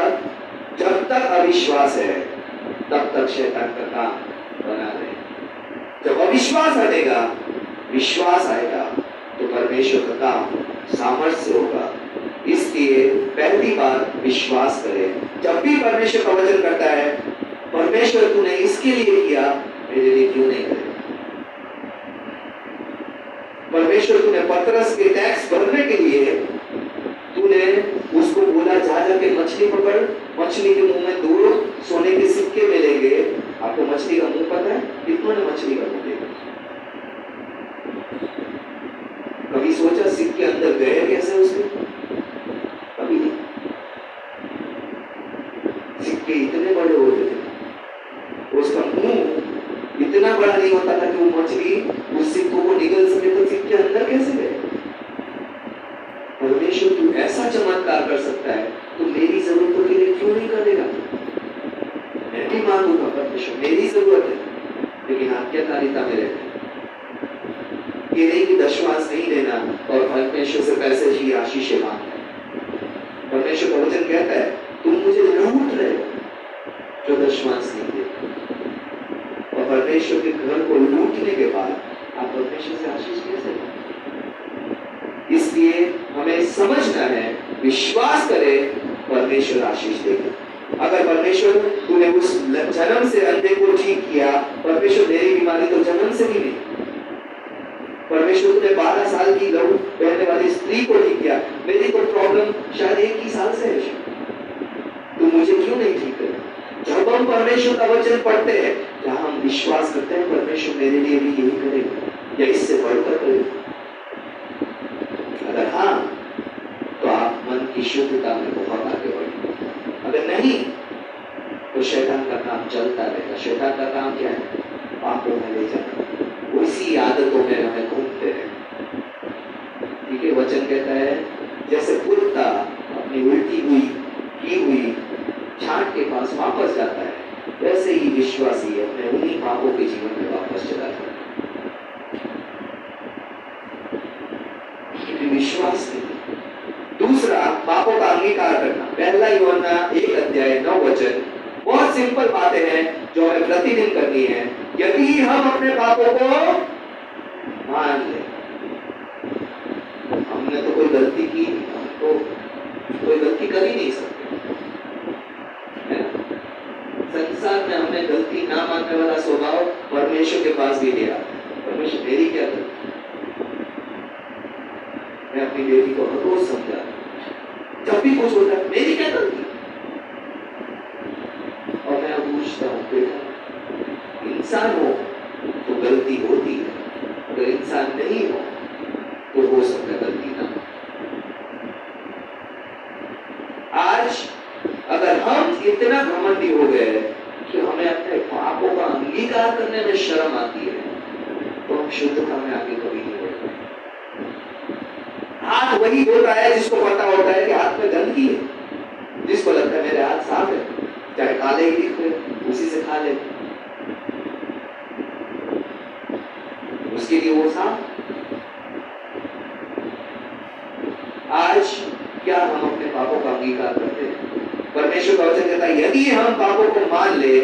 जब तक अविश्वास है तब तक शैतान का काम बना रहे। जब अविश्वास हटेगा, विश्वास आएगा, तो परमेश्वर का काम सामर्थ्य से होगा। इसलिए पहली बार विश्वास करें। जब भी परमेश्वर का वचन करता है, परमेश्वर तूने इसके लिए किया, मेरे लिए क्यों नहीं करेगा? परमेश्वर तूने पतरस के टैक्स भरने के लिए तूने उसको बोला जा जाके मछली पकड़, मछली के मुंह में 2 सोने के सिक्के मिलेंगे। आपको मछली का मुंह पता है? कितनों ने मछली का मुंह देखा? कभी सोचा सिक्के अंदर अंदर गए कैसे उसके? कभी नहीं। सिक्के इतने बड़े होते थे, उसका मुंह इतना बड़ा नहीं होता था कि वो मछली उस सिक्कों को निगल सके, तो सिक्के अंदर कैसे गए? परमेश्वर तू ऐसा चमत्कार कर सकता है, तो मेरी जरूरतों के लिए क्यों नहीं करेगा? मैं भी मांगूंगा परमेश्वर, मेरी जरूरत है, लेकिन आज्ञाकारिता में रहना। ये नहीं कि दशमांश नहीं देना और परमेश्वर से पैसे ही आशीष मांगना। परमेश्वर का वचन कहता है तुम मुझे लूट रहे हो जो दशमांश नहीं देते, और परमेश्वर के घर को लूटने के बाद आप परमेश्वर से आशीष कैसे मांगें? इसलिए हमें समझना है, विश्वास करें, परमेश्वर आशीष देगा। अगर परमेश्वर तूने उस जन्म से अंधे को ठीक किया, परमेश्वर मेरी बीमारी तो जन्म से भी नहीं। परमेश्वर तूने 12 साल की लहू बहने वाली स्त्री को ठीक किया, मेरी तो प्रॉब्लम शायद 1 ही साल से है, तू मुझे क्यों नहीं ठीक करेगा? जब हम परमेश्वर का वचन पढ़ते हैं, जहां हम विश्वास करते हैं परमेश्वर मेरे लिए भी यही करेगा या इससे बढ़कर करेगा। अगर हाँ, तो आप मन की शुद्धता में बहुत आगे बढ़ेंगे। अगर नहीं, तो शैतान का काम चलता रहेगा। शैतान का काम क्या है? पापों में ले जाना, उसी आदतों में हमें घूमते रहे। ठीक है, वचन कहता है जैसे कुत्ता अपनी उल्टी हुई की हुई छांट के पास वापस जाता है, वैसे ही विश्वासी अपने उन्हीं पापों के जीवन में वापस चला जाता है। विश्वास नहीं। दूसरा, पापों का अंगीकार करना। पहला यूहन्ना 1:9 बहुत सिंपल बातें हैं जो हमें प्रतिदिन करनी है। यदि हम अपने पापों को मान ले, हमने तो कोई गलती की नहीं, हम तो कोई गलती कर ही नहीं सकते, है ना? संसार में हमने गलती ना मानने वाला स्वभाव परमेश्वर के पास भी नहीं आता। परमेश्वर मेरी क्या गलती? मैं अपनी बेटी को हर रोज समझा, जब भी कुछ होता है मेरी क्या गलती? और मैं पूछता हूँ, बेटा इंसान हो तो गलती होती है, अगर इंसान नहीं हो तो हो सकता है गलती ना। आज अगर हम इतना घमंडी हो गए कि हमें अपने पापों का अंगीकार करने में शर्म आती है, तो हम शुद्धता में आगे कभी नहीं बढ़ पाएंगे। हाथ वही होता है जिसको पता होता है कि हाथ में गंदगी है, जिसको लगता है मेरे हाथ साफ है, चाहे काले ही दिख रहे, उसी से खा ले, उसके लिए वो साफ। आज क्या हम अपने पापों का अंगीकार करते हैं? परमेश्वर का वचन कहता है यदि हम पापों को मान ले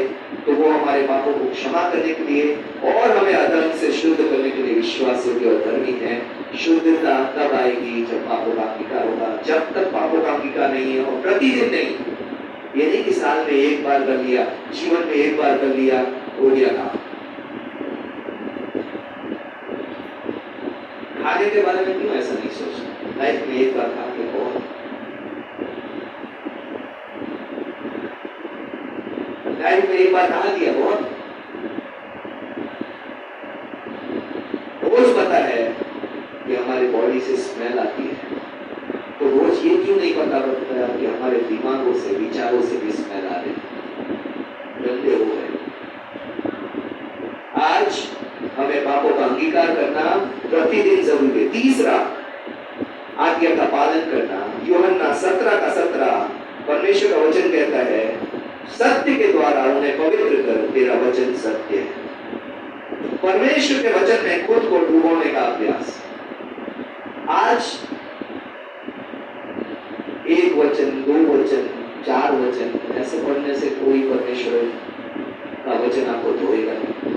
तो वो हमारे पापों को क्षमा करने के लिए और हमें अधर्म से शुद्ध करने के लिए विश्वास योग्य और धर्मी है। शुद्धता तब आएगी जब पापों का अंगीकार होगा। जब तक पापों का अंगीकार नहीं है, और प्रतिदिन नहीं, ये नहीं कि साल में एक बार कर लिया, जीवन में एक बार कर लिया, हो गया काम। खाने के बारे में क्यों ऐसा नहीं सोचना? लाइफ में एक बार खा के बहुत, लाइफ में एक बार खा दिया बहुत। रोज पता है कि हमारी बॉडी से स्मेल आती है, तो रोज ये क्यों नहीं पता होता कि हमारे दिमागों से, विचारों से भी स्मेल आ रहे, गंदे हो गए। आज हमें पापों का अंगीकार करना प्रतिदिन जरूरी है। तीसरा, आज्ञा का पालन करना। यूहन्ना 17:17 परमेश्वर का वचन कहता है सत्य के द्वारा उन्हें पवित्र कर, तेरा वचन सत्य है। परमेश्वर के वचन में खुद को डुबोने का अभ्यास। आज 1 वचन, 2 वचन, 4 वचन ऐसे पढ़ने से कोई परमेश्वर का वचन आपको धोएगा नहीं।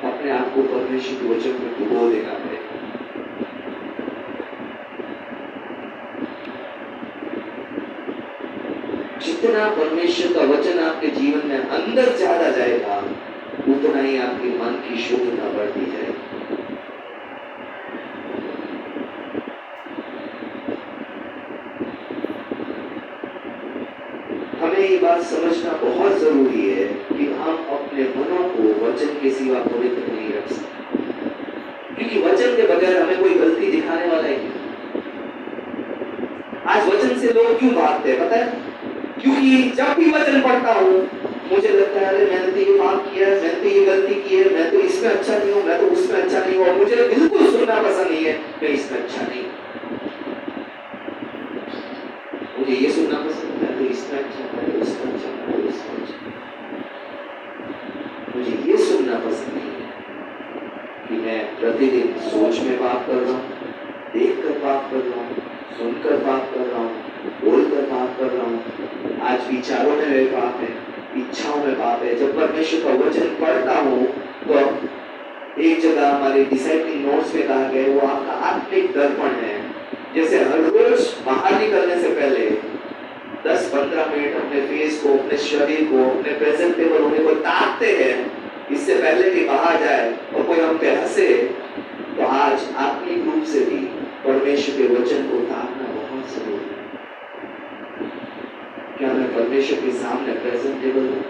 अपने आप को परमेश्वर के वचन में डुबो देना पड़ेगा। जितना परमेश्वर का वचन आपके जीवन में अंदर ज्यादा जाएगा, उतना ही आपके मन की शुद्धता बढ़ती जाएगी। हमें ये बात समझना बहुत जरूरी है कि हम अपने मनों को वचन के सिवा पवित्र नहीं रख सकते, क्योंकि वचन के बगैर हमें कोई गलती दिखाने वाला ही नहीं। आज वचन से लोग क्यों भागते हैं पता है? क्योंकि जब भी वचन पढ़ता हूँ मुझे लगता है अरे मैंने तो ये पाप किया है, मैंने तो ये गलती की है, मैं तो इसमें अच्छा नहीं हूँ, मैं तो उसमें अच्छा नहीं हूँ, और मुझे बिल्कुल सुनना पसंद नहीं है, मैं इसमें अच्छा नहीं हूँ। मुझे ये सुनना पसंद है तो इसमें अच्छा, मैं तो उसमें अच्छा, मैं तो उसमें अच्छा। मुझे ये सुनना पसंद नहीं है कि मैं प्रतिदिन सोच में पाप कर रहा हूँ, देख कर पाप कर रहा हूँ, सुनकर पाप कर रहा हूँ, बोलकर पाप कर रहा हूँ। आज विचारों में मेरे पाप है, इच्छाओं में पाप है। जब परमेश्वर का वचन पढ़ता हूँ तो एक जगह हमारे डिसाइपलिंग नोट्स में कहा गया वो आपका आत्मिक दर्पण है। जैसे हर रोज बाहर निकलने से पहले 10-15 मिनट अपने फेस को, अपने शरीर को, अपने प्रेजेंटेबल होने को ताकते हैं, इससे पहले कि बाहर जाए और कोई हम पे हंसे। तो आज आत्मिक रूप से भी परमेश्वर के वचन को ताकना बहुत जरूरी है। क्या मैं परमेश्वर के सामने प्रेजेंटेबल हूँ?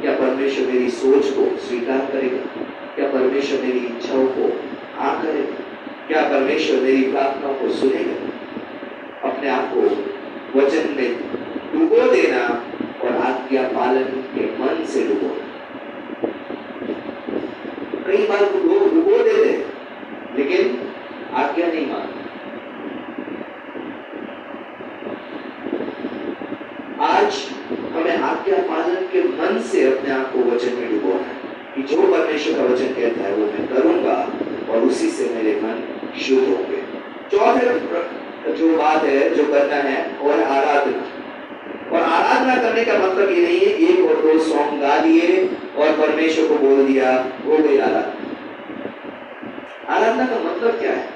क्या परमेश्वर मेरी सोच को स्वीकार करेगा? क्या परमेश्वर मेरी इच्छाओं को हाँ करेगा? क्या परमेश्वर मेरी प्रार्थनाओं को सुनेगा? अपने आप को वचन में डुबो देना और आज्ञा पालन के मन से डुबोना। कई बार लोग डुबो देते हैं लेकिन आज्ञा नहीं मानते। आज हमें आज्ञा पालन के मन से अपने आप को वचन में डुबोना है कि जो परमेश्वर का वचन कहता है वो मैं करूंगा और उसी से मेरे मन शुद्ध होंगे। चौथे जो बात है जो करना है और आराधना। और आराधना करने का मतलब ये नहीं है 1 और 2 सॉन्ग गा लिए और परमेश्वर को बोल दिया हो गई आराधना। आराधना का मतलब क्या है?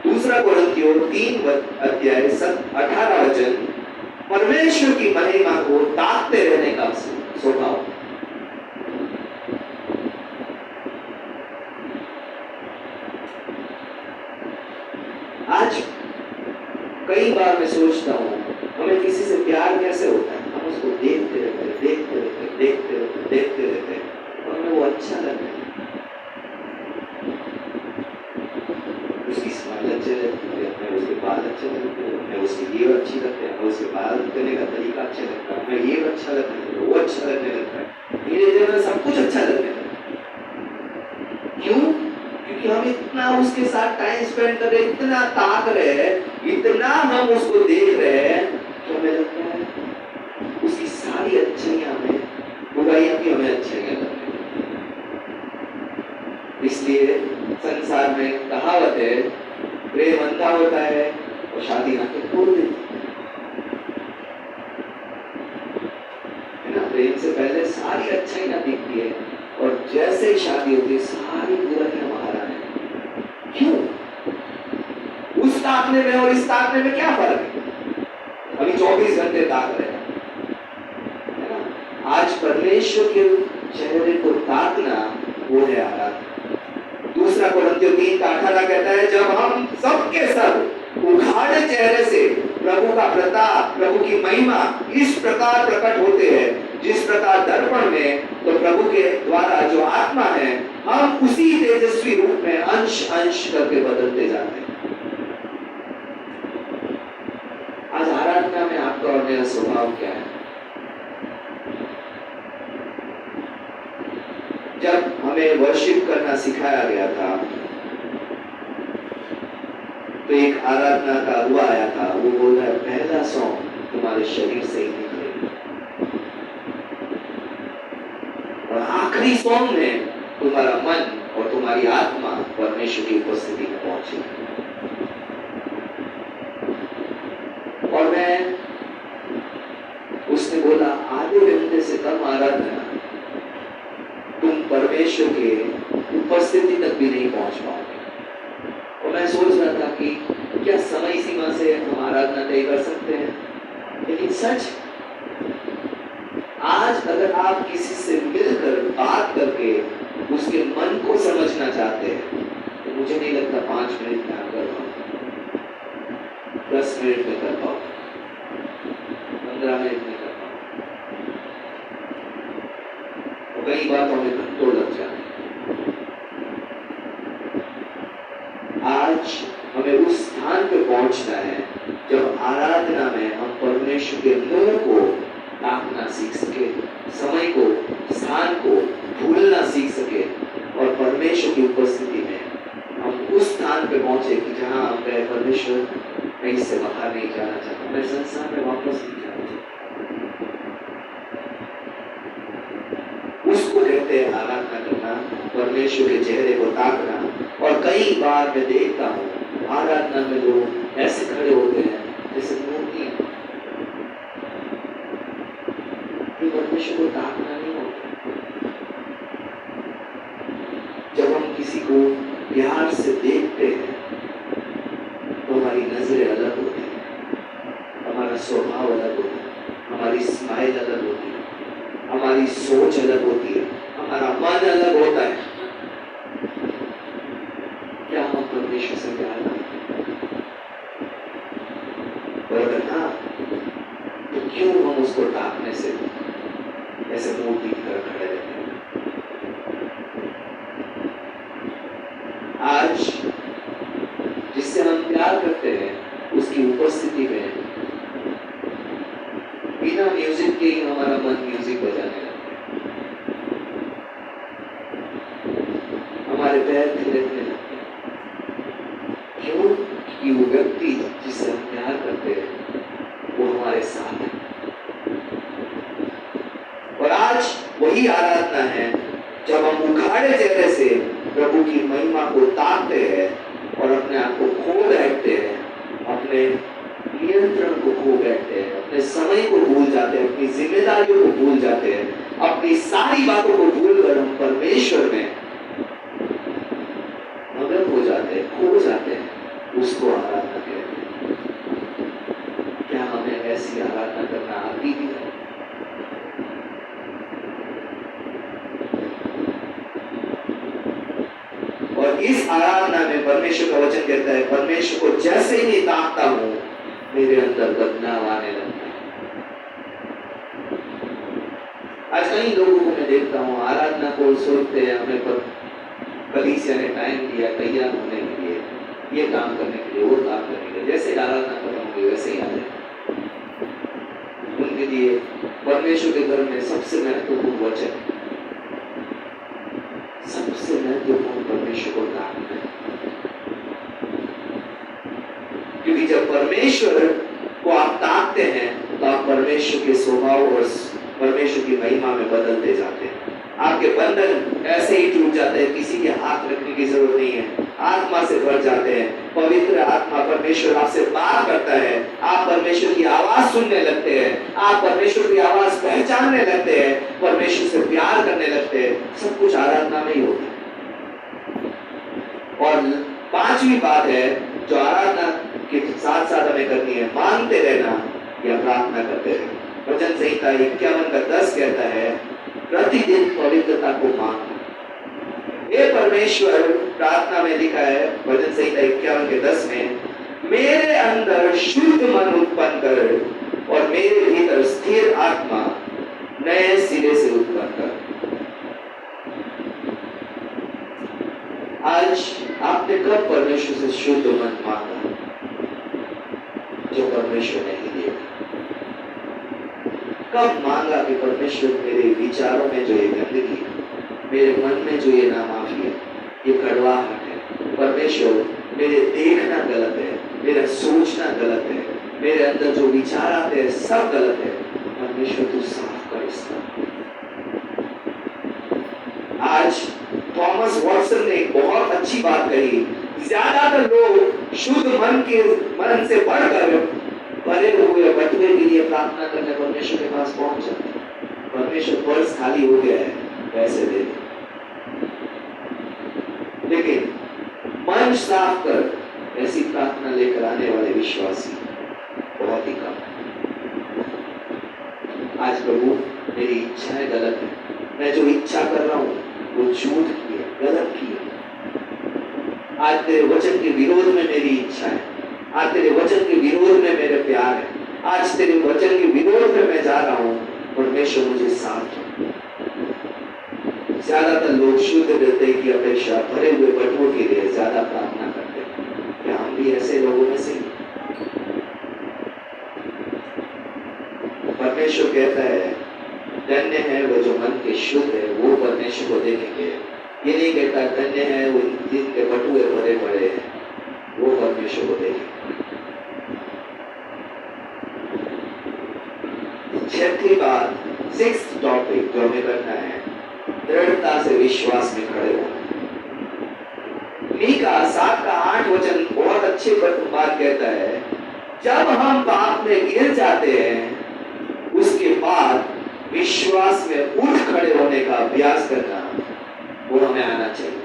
2 कोरिन्थियों 3:18 वचन परमेश्वर की महिमा को ताकते रहने का स्वभाव। आज कई बार मैं सोचता हूँ हमें किसी से प्यार कैसे होता है? हम उसको देखते रहते हैं, देखते रहते हैं, देखते रहते हैं, देखते रहते हैं और हमें वो अच्छा लगता है। उसकी स्माइल अच्छे लगती है, हमें उसके बाल अच्छे लगते हैं, हमें उसकी ये अच्छी लगती है, हमें उसके बाल करने का तरीका अच्छा लगता है, हमें ये अच्छा लगता है, वो अच्छा लगने लगता है। धीरे धीरे हमें सब कुछ अच्छा लगने लगता है। क्यों? क्योंकि हम इतना उसके साथ टाइम स्पेंड कर रहे हैं, इतना ताक रहे हैं, इतना हम उसको देख रहे हैं तो हमें लगता है उसकी सारी अच्छाइयां हमें, बुराइयां भी हमें अच्छाइयां लगती हैं। इसलिए संसार में कहावत है प्रेम अंधा होता है और शादी आंखें खोल देती है ना। प्रेम से पहले सारी अच्छाइयां दिखती है और जैसे ही शादी होती है सारी बुराइयां बाहर आने लगती। क्यों? उस ताकने में और इस ताकने में क्या फर्क है? अभी 24 घंटे ताक रहे है ना। आज परमेश्वर के चेहरे को ताकना वो है आराधना। 2 कोरिन्थियों 3:18 कहता है जब हम सबके सब उघाड़े चेहरे से प्रभु का प्रताप, प्रभु की महिमा इस प्रकार प्रकट होते हैं जिस प्रकार दर्पण में, तो प्रभु के द्वारा जो आत्मा है हम उसी तेजस्वी रूप में अंश अंश करके बदलते जाते हैं। आज आराधना में आपका और मेरा स्वभाव क्या है? जब हमें वर्शिप करना सिखाया गया था तो एक आराधना का अगुआ आया था, वो बोल रहा है पहला सॉन्ग तुम्हारे शरीर से ही निकलेगा और आखिरी सॉन्ग में तुम्हारा मन और तुम्हारी आत्मा परमेश्वर की उपस्थिति में पहुंचेगी। और मैं उसने बोला आधे घंटे से कम आराधना तुम परमेश्वर के उपस्थिति तक भी नहीं पहुंच पाओगे। और मैं सोच रहा था कि क्या समय सीमा से हम आराधना तय कर सकते हैं? लेकिन सच आज अगर आप किसी से मिलकर बात करके उसके मन को समझना चाहते हैं तो मुझे नहीं लगता 5 मिनट में आप कर पाओगे, 10 मिनट में कर पाओगे, 15 मिनट में कर पाओगे, और कई बार तो हमें घंटों लग जाते हैं। आज हमें उस स्थान पे पहुंचना है जब आराधना परमेश्वर के मुंह को ताकना सीख सके, समय को, स्थान को भूलना सीख सके और परमेश्वर की उपस्थिति में हम उस स्थान पे पहुंचे कि जहां हम गए, परमेश्वर मैं इससे बाहर नहीं जाना चाहता, मैं संसार में वापस नहीं जाना चाहता। उसको कहते हैं आराधना करना, परमेश्वर के चेहरे को ताकना। और कई बार मैं देखता हूँ आराधना में लोग ऐसे खड़े होते हैं जैसे मूर्ति, परमेश्वर को ताकना नहीं होता। जब हम किसी को प्यार से देखते हैं तो हमारी नजरें अलग होती हैं, हमारा स्वभाव अलग होता है, हमारी स्माइल अलग होती है, हमारी सोच अलग होती है, हमारा मन अलग होता है। क्या हम परमेश्वर से प्यार करते हैं? और अगर हाँ, तो क्यों हम उसको ताकने से ऐसे मूर्ति की तरह खड़े रहते हैं? आज जिससे हम प्यार करते हैं उसकी उपस्थिति में बिना म्यूजिक के ही हमारा मन म्यूजिक बजाने लगता है, हमारे पैर थिरकने लगते हैं। क्यों? कि वो व्यक्ति जिससे हम प्यार करते हैं वो हमारे साथ है। और आज वही आराधना है जब हम उघाड़े चेहरे से प्रभु की महिमा को ताकते हैं और अपने आप को खो बैठते हैं, अपने नियंत्रण को खो बैठते हैं, अपने समय को भूल जाते हैं, अपनी जिम्मेदारियों को भूल जाते हैं, अपनी सारी बातों को भूलकर हम परमेश्वर में मगन हो जाते हैं, खो जाते हैं। उसको आराधना कहते हैं। क्या हमें ऐसी आराधना करना आती भी है? और इस आराधना में परमेश्वर का वचन कहता है, परमेश्वर को जैसे ही ताकता हूं मेरे अंदर बदलाव आने लगता है। आज कई लोगों को मैं देखता हूं आराधना को सोचते हैं हमें कलीसिया ने टाइम दिया तैयार होने के लिए, ये काम करने के लिए, वो काम करने के लिए, जैसे आराधना करूंगी वैसे ही आ जाए। उनके लिए परमेश्वर के घर में सबसे महत्वपूर्ण वचन, सबसे महत्वपूर्ण परमेश्वर को ताकना है। क्योंकि जब परमेश्वर को आप ताकते हैं तो आप परमेश्वर के स्वभाव और परमेश्वर की महिमा में बदलते जाते हैं। आपके बंधन ऐसे ही टूट जाते हैं, किसी के हाथ रखने की जरूरत नहीं है, आत्मा से भर जाते हैं। पवित्र आत्मा परमेश्वर आपसे बात करता है, आप परमेश्वर की आवाज सुनने लगते हैं, आप परमेश्वर की आवाज पहचानने लगते हैं, परमेश्वर से प्यार करने लगते हैं। सब कुछ आराधना में ही होता है। और पांचवी बात है जो आराधना के साथ साथ हमें करनी है, मांगते रहना या प्रार्थना करते रहना। वचन संहिता 51:10 कहता है, प्रतिदिन पवित्रता को मांगना। हे परमेश्वर, प्रार्थना में लिखा है वचन संहिता 51:10 में, मेरे अंदर शुद्ध मन उत्पन्न कर और मेरे भीतर स्थिर आत्मा नए सिरे से उत्पन्न कर। आज आपने कब परमेश्वर से शुद्ध मन मांगा जो परमेश्वर ने ही दिया? कब मांगा कि परमेश्वर मेरे विचारों में जो ये गंदगी, मेरे मन में जो ये नामाफी है, ये कड़वाहट है, परमेश्वर मेरे देखना गलत है, मेरा सोचना गलत है, मेरे अंदर जो विचार आते हैं सब गलत है, परमेश्वर तू साफ कर इसका। आज थॉमस वॉटसन ने एक बहुत अच्छी बात कही, ज्यादातर लोग शुद्ध मन से बढ़कर भरे हुए बटुए के लिए प्रार्थना करने परमेश्वर के पास पहुंच जाते हैं। परमेश्वर पर्स खाली हो गया है, पैसे दे दे। लेकिन मन साफ कर ऐसी प्रार्थना लेकर आने वाले विश्वासी बहुत ही कम है। आज प्रभु मेरी इच्छाएं गलत है, मैं जो इच्छा कर रहा हूं वो झूठ की है, गलत की है। आज तेरे वचन के विरोध में मेरी इच्छा है, आज तेरे वचन के विरोध में मेरे प्यार है, आज तेरे वचन के विरोध में मैं जा रहा हूं, परमेश्वर मुझे साथ है। ज्यादातर लोग शुद्ध हृदय की अपेक्षा भरे हुए बटुओं के लिए ज्यादा प्रार्थना करते हैं। क्या हम भी ऐसे लोगों में से? परमेश्वर कहता है धन्य है वो जो मन के शुद्ध है, वो परमेश्वर को देखेंगे। ये नहीं कहता धन्य है वो जिनके बटुए भरे पड़े हैं, वो परमेश्वर को देखेंगे। छठी बात, सिक्स्थ टॉपिक जो हमें करना है, दृढ़ता से विश्वास में खड़े होना। मीका 7:8 बहुत अच्छे बात कहता है, जब हम पाप में गिर जाते हैं उसके बाद विश्वास में उठ खड़े होने का अभ्यास करना वो हमें आना चाहिए।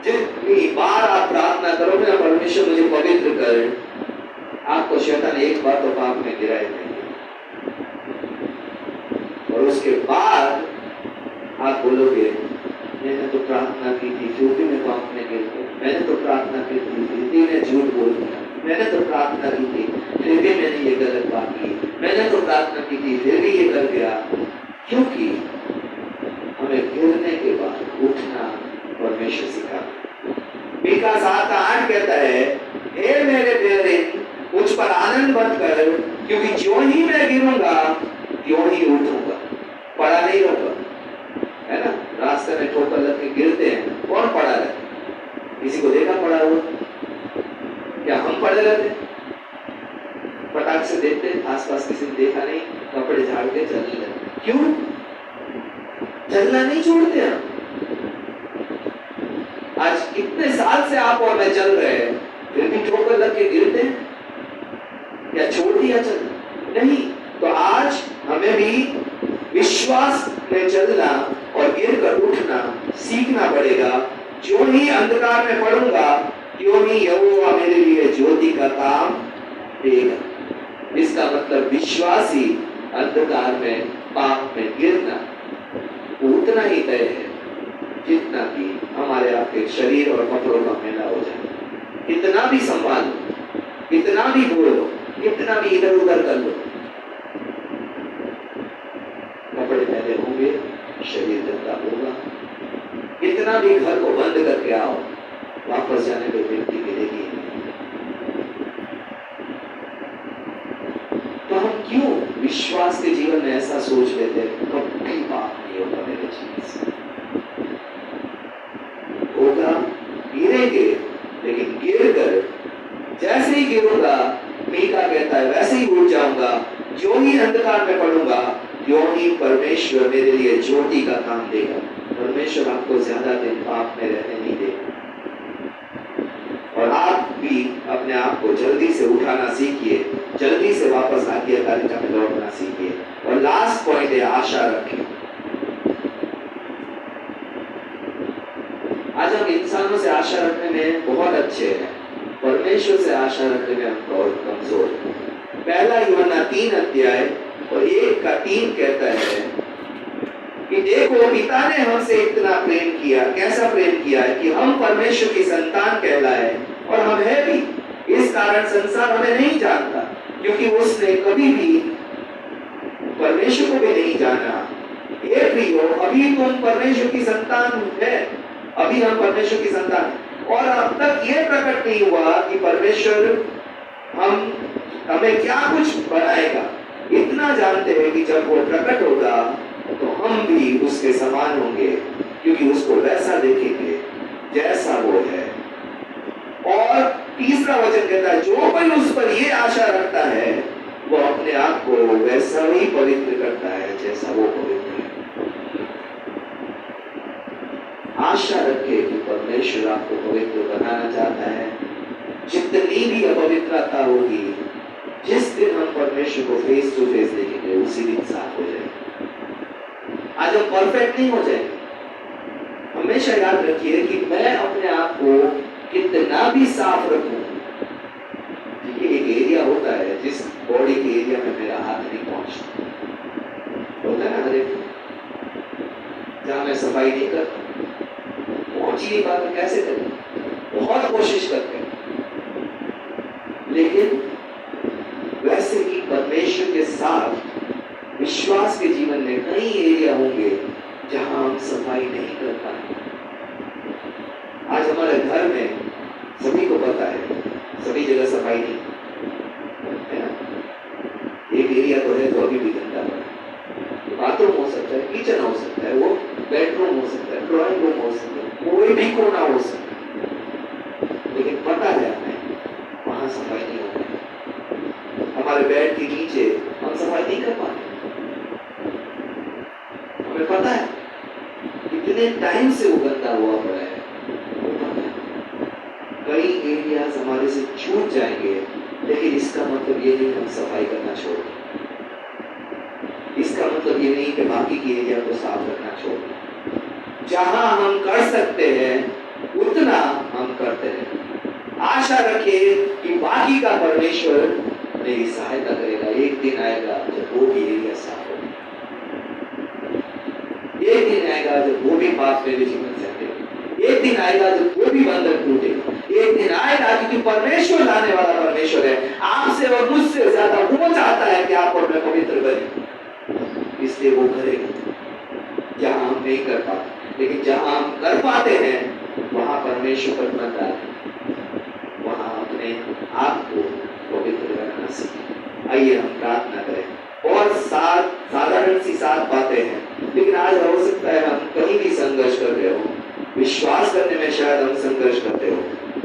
जितनी बार आप प्रार्थना करोगे ना, परमेश्वर मुझे पवित्र कर, आपको शैतान एक बार तो पाप में गिराए नहीं, और उसके बाद आप बोलोगे मैंने तो प्रार्थना की थी फिर भी मैं पाप में गिर गया, मैंने तो प्रार्थना की थी फिर भी मैं झूठ बोल दिया, मैंने तो प्रार्थना की थी फिर भी मैंने ये गलत बात की, मैंने तो प्रार्थना की थी फिर भी ये कर गया। क्योंकि हमें गिरने के बाद उठना परमेश्वर सिखा। मीका 7:8 कहता है, हे मेरे प्यारे मुझ पर आनंद मत कर, क्योंकि जो ही मैं गिरूंगा त्यों ही उठूंगा। पड़ा नहीं रहूंगा, है ना। रास्ते में ठोकर लग के गिरते हैं, कौन पड़ा रहता? किसी को देखा पड़ा हुआ? क्या हम पड़े रहते? पटाख से देखते, आसपास किसी ने देखा नहीं, कपड़े झाड़ के चलने लगते। क्यों? चलना नहीं छोड़ते हम। आज कितने साल से आप और मैं चल रहे हैं, फिर भी ठोकर लग के गिरते हैं, या छोड़ दिया चलना? नहीं। तो आज हमें भी विश्वास में चलना और गिर कर उठना सीखना पड़ेगा। जो ही अंधकार में पड़ूंगा त्यों ही यहोवा मेरे लिए ज्योति का काम देगा। इसका मतलब विश्वासी अंधकार में पाप में गिरना उतना ही तय है जितना कि हमारे आपके शरीर और कपड़ों का मेला हो जाए। इतना भी संभालो, इतना भी बोलो, इतना भी इधर उधर कर लो, कपड़े पहले होंगे, शरीर गंदा होगा। इतना भी घर को बंद करके आओ, वापस जाने पे व्यक्ति मिलेगी। तो हम क्यों विश्वास के जीवन में ऐसा सोच लेते हैं, कभी पाप नहीं होगा मेरे जीवन से? होगा, गिरेंगे, लेकिन गिर कर जैसे ही गिरूंगा, मीका कहता है वैसे ही उठ जाऊंगा। जो ही अंधकार में पड़ूंगा त्यों ही परमेश्वर मेरे लिए ज्योति का काम देगा। परमेश्वर आपको ज्यादा दिन पाप में रहने नहीं देगा, और आप भी अपने आप को जल्दी से उठाना सीखिए, जल्दी से वापस आज्ञाकारिता में लौटना सीखिए। और लास्ट पॉइंट है, आशा रखें। आज हम इंसानों से आशा रखने में बहुत अच्छे हैं, परमेश्वर से आशा रखने में हम बहुत कमजोर हैं। पहला यूहन्ना 3:1-3 कहता है कि देखो पिता ने हमसे इतना प्रेम किया। कैसा प्रेम किया है? कि हम परमेश्वर की संतान कहलाए, और हम है भी। इस कारण संसार हमें नहीं जानता, क्योंकि उसने कभी भी परमेश्वर को भी नहीं जाना। हे प्रियो, अभी तुम परमेश्वर की संतान है, अभी हम परमेश्वर की संतान हैं, और अब तक ये प्रकट नहीं हुआ कि परमेश्वर हमें क्या कुछ बनाएगा। इतना जानते हैं कि जब वो प्रकट होगा तो हम भी उसके समान होंगे, क्योंकि उसको वैसा देखेंगे जैसा वो है। और तीसरा वचन कहता है, जो कोई उस पर ये आशा रखता है वो अपने आप को वैसा ही पवित्र करता है जैसा वो पवित्र है। आशा रखे कि परमेश्वर आपको पवित्र बनाना चाहता है। जितनी भी अपवित्रता होगी, जिस दिन हम परमेश्वर को फेस टू फेस देखेंगे उसी दिन साफ हो जाएंगे। आज हम परफेक्ट नहीं हो जाएंगे। हमेशा याद रखिए कि मैं अपने आप को कितना भी साफ रखूं, ये एक एरिया होता है जिस बॉडी के एरिया में मेरा हाथ नहीं पहुंचता, होता है ना हर एक, जहां मैं सफाई नहीं करता, पहुंच ही नहीं पाता। कैसे करें? बहुत कोशिश करते हैं, लेकिन वैसे ही परमेश्वर के साथ विश्वास के जीवन में कई एरिया होंगे जहां हम सफाई नहीं कर पाए। आज हमारे घर में सभी को पता है, सभी जगह सफाई नहीं है ना। एरिया तो है तो अभी भी गंदा पड़ा है। बाथरूम हो सकता है, किचन हो सकता है, वो बेडरूम हो सकता है, ड्राइंग रूम हो सकता है, कोई भी कोना हो सकता है, लेकिन पता है हमें वहां सफाई नहीं होती। हमारे बेड के नीचे हम सफाई नहीं कर पाते। हमें पता है कितने टाइम से वो गंदा हुआ पड़ा है, वो पता है। कई एरियाज हमारे से छूट जाएंगे, लेकिन इसका मतलब ये नहीं हम सफाई करना छोड़ दें। इसका मतलब ये नहीं कि बाकी के एरिया को साफ रखना छोड़ दें। जहां हम कर सकते हैं उतना हम करते हैं। आशा रखिए कि बाकी का परमेश्वर मेरी सहायता करेगा। एक दिन आएगा जब वो भी एरिया साफ होगा। एक दिन आएगा जब वो भी पाप मेरे जीवन से हटेगा। एक दिन आएगा जब वो भी बंधन टूटेगा। एक दिन आएगा क्योंकि परमेश्वर लाने वाला परमेश्वर है। आपसे और मुझसे ज्यादा वो चाहता है कि आप और मैं पवित्र बने, इसलिए वो करेगा जहां हम नहीं कर पाते। लेकिन जहां हम कर पाते हैं वहां परमेश्वर पर मन डाले, वहां अपने आप को पवित्र करना सीखें। आइए हम प्रार्थना करें। बहुत साधारण सी 7 बातें हैं, लेकिन आज हो सकता है हम कहीं भी संघर्ष कर रहे हो। विश्वास करने में शायद हम संघर्ष करते हो,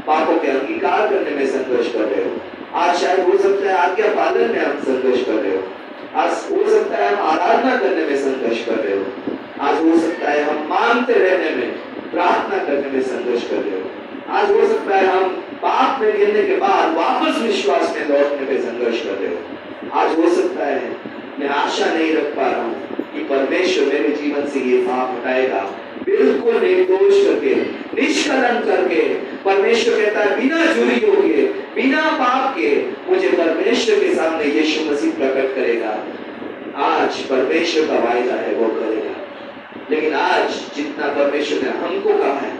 पापों के अंगीकार करने में संघर्ष कर रहे हो। आज शायद हो सकता है आज्ञा पालन में हम संघर्ष कर रहे हो। आज हो सकता है हम आराधना करने में संघर्ष कर रहे हो। आज हो सकता है हम मांगते रहने में, प्रार्थना करने में संघर्ष कर रहे हो। आज हो सकता है हम पाप में गिरने के बाद वापस विश्वास में लौटने में संघर्ष कर रहे हो। आज हो सकता है मैं आशा नहीं रख पा रहा हूँ कि परमेश्वर मेरे जीवन से ये पाप हटाएगा। बिल्कुल निर्दोष करके, निष्कलंक करके परमेश्वर कहता है बिना चोरियों के, बिना पाप के मुझे परमेश्वर के सामने यीशु मसीह प्रकट करेगा। आज परमेश्वर का वायदा है वो करेगा। लेकिन आज जितना परमेश्वर ने हमको कहा है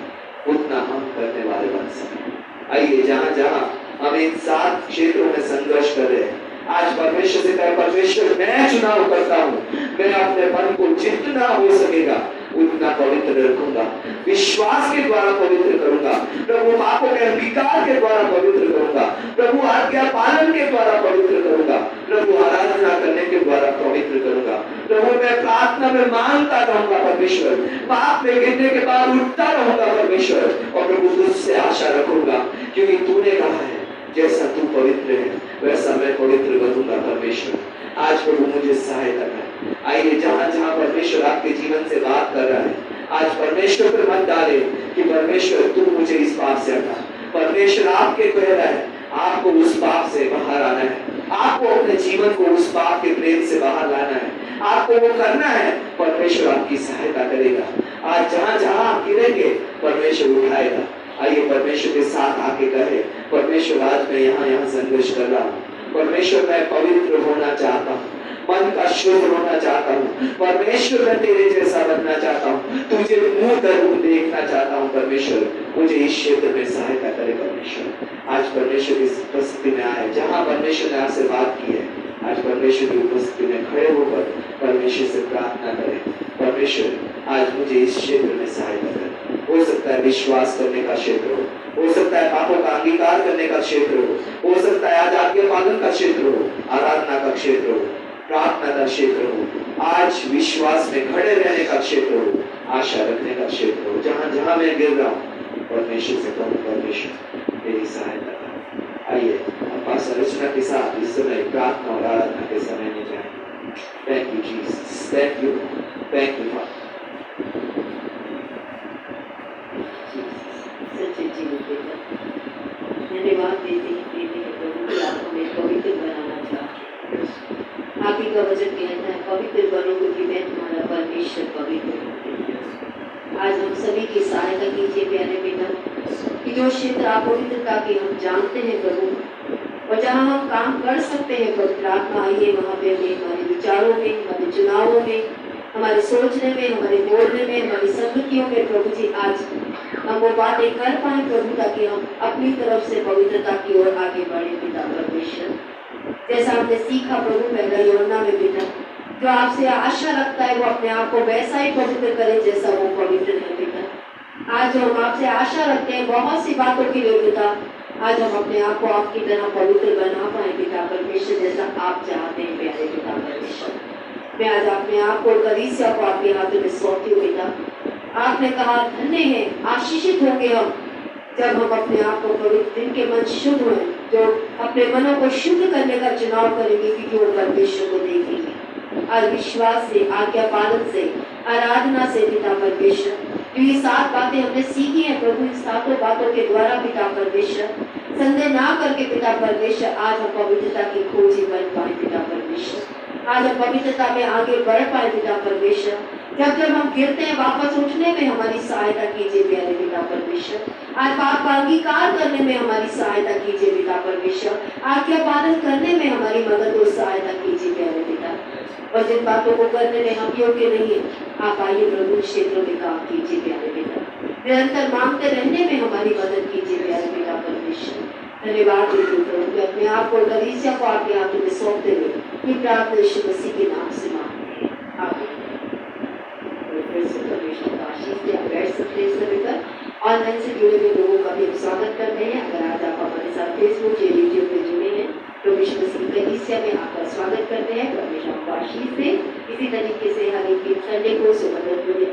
उतना हम करने वाले बन सके। आइए जहां जहां हम इन 7 क्षेत्रों में संघर्ष कर रहे हैं, आज परमेश्वर से कहे परमेश्वर मैं चुनाव करता हूँ, मैं अपने मन को जितना हो सकेगा उतना पवित्र रखूंगा, विश्वास के द्वारा पवित्र करूंगा, प्रभु पापों के अंगीकार के द्वारा पवित्र करूंगा, प्रभु आज्ञा पालन के द्वारा पवित्र करूंगा, प्रभु आराधना करने के द्वारा पवित्र करूंगा, प्रभु मैं प्रार्थना में मांगता रहूंगा परमेश्वर, पाप में गिरने के बाद उठता रहूंगा परमेश्वर, और प्रभु तुझसे आशा रखूंगा क्योंकि तूने कहा है जैसा तू पवित्र है वैसा मैं पवित्र बनूंगा परमेश्वर। आज प्रभु मुझे सहायता कर। आइए जहां जहां परमेश्वर आपके जीवन से बात कर रहा है, आज परमेश्वर पर मत डाले कि परमेश्वर तू मुझे इस पाप से हटा। परमेश्वर आपके कह रहा है आपको उस पाप से बाहर आना है, आपको अपने जीवन को उस पाप के प्रेम से बाहर लाना है, आपको वो करना है। परमेश्वर आपकी सहायता करेगा। आज जहां जहां आप गिरेंगे परमेश्वर उठाएगा। आइए परमेश्वर के साथ आके कहे परमेश्वर आज मैं यहाँ संघर्ष कर रहा हूँ, परमेश्वर मैं पवित्र होना चाहता हूँ, मन का शुद्ध होना चाहता हूँ, परमेश्वर मैं तेरे जैसा बनना चाहता हूँ, तुझे मुंह कर देखना चाहता हूँ। परमेश्वर मुझे इस क्षेत्र में सहायता करे। परमेश्वर आज परमेश्वर की उपस्थिति में आए, जहाँ परमेश्वर ने आपसे बात की है, आज परमेश्वर की उपस्थिति में खड़े होकर परमेश्वर से प्रार्थना करें परमेश्वर आज मुझे इस क्षेत्र में सहायता करें। हो सकता है विश्वास करने का क्षेत्र हो सकता है पापों का अंगीकार करने का क्षेत्र हो सकता है आज आज्ञा पालन का क्षेत्र हो, आराधना का क्षेत्र हो, प्रार्थना का क्षेत्र हो, आज विश्वास में खड़े रहने का क्षेत्र हो, आशा रखने का क्षेत्र हो। जहां जहां मैं गिर रहा हूँ परमेश्वर से कहूँ परमेश्वर मेरी सहायता करें। आइए हम पास रचना के साथ इस समय प्रार्थना और आराधना के समय में जाएंगे। Thank you Jesus, thank you for धन्यवाद देते हैं प्रभु कि आप हमें पवित्र बनाना चाहते हैं। आप ही का वचन कहता है पवित्र बनो क्योंकि मैं तुम्हारा परमेश्वर पवित्र हूँ। आज हम सभी की सहायता कीजिए प्यारे पिता कि जो क्षेत्र आप पवित्रता की हम जानते हैं प्रभु, और जहाँ हम काम कर सकते हैं पवित्र आत्मा आइए वहाँ पे हमारे विचारों में, हमारे चुनावों में, हमारे सोचने में, हमारे बोलने में, हमारी संगतियों में प्रभु जी आज हम वो बातें कर पाए प्रभु ताकि हम अपनी तरफ से पवित्रता की ओर आगे बढ़े पिता परमेश्वर। जैसा हमने सीखा प्रभु पहला यूहन्ना में पिता, जो आपसे आशा रखता है वो अपने आप को वैसा ही पवित्र करे जैसा वो पवित्र है पिता। आज हम आपसे आशा रखते हैं बहुत सी बातों के लिए पिता, आज हम अपने आप को आपकी तरह पवित्र बना पाए पिता परमेश्वर। जैसा आप चाहते हैं प्यारे पिता परमेश्वर। मैं आज अपने आप को कलीसिया को आपके हाथों में सौंपती हूँ पिता। आपने कहा धन्य है, आशीषित होंगे हम जब हम अपने आप को पवित्र जिनके मन शुद्ध हुए, जो अपने मनों को शुद्ध करने का चुनाव करेंगे क्योंकि वो परमेश्वर को देखेंगे। आज विश्वास से, आज्ञा पालन से, आराधना से पिता परमेश्वर, जो ये 7 बातें हमने सीखी हैं प्रभु, इन 7 बातों के द्वारा पिता परमेश्वर, संदेह ना करके पिता परमेश्वर, आज हम पवित्रता की खोजी कर पाए पिता परमेश्वर। आज हम पवित्रता में आगे बढ़ पाए पिता परमेश्वर। जब जब हम गिरते हैं वापस उठने में हमारी सहायता कीजिए प्यारे पिता परमेश्वर। आज पाप का अंगीकार करने में हमारी सहायता कीजिए पिता परमेश्वर। आज्ञा पालन करने में हमारी मदद और सहायता कीजिए प्यारे पिता। और जिन बातों को करने में हम योग्य नहीं है, आप आइए प्रभु क्षेत्रों में काम कीजिए प्यारे पिता। निरंतर मांगते रहने में हमारी मदद कीजिए प्यारे पिता परमेश्वर। धन्यवाद देते प्रभु। मैं अपने आप को कलीसिया को आपके हाथों में सौंपते हुए ये प्रार्थना यीशु मसीह के नाम से मांगते हैं, आमीन। परमेश्वर का आशीष से आप बैठ सकते हैं इस समय पर। ऑनलाइन से जुड़े हुए लोगों का भी हम स्वागत करते हैं। अगर आज आप हमारे साथ फेसबुक या यूट्यूब पे जुड़े हैं तो यीशु मसीह कलीसिया में आपका स्वागत करते हैं। परमेश्वर को आशीष दे। इसी तरीके से हर एक संडे को सुबह 10 बजे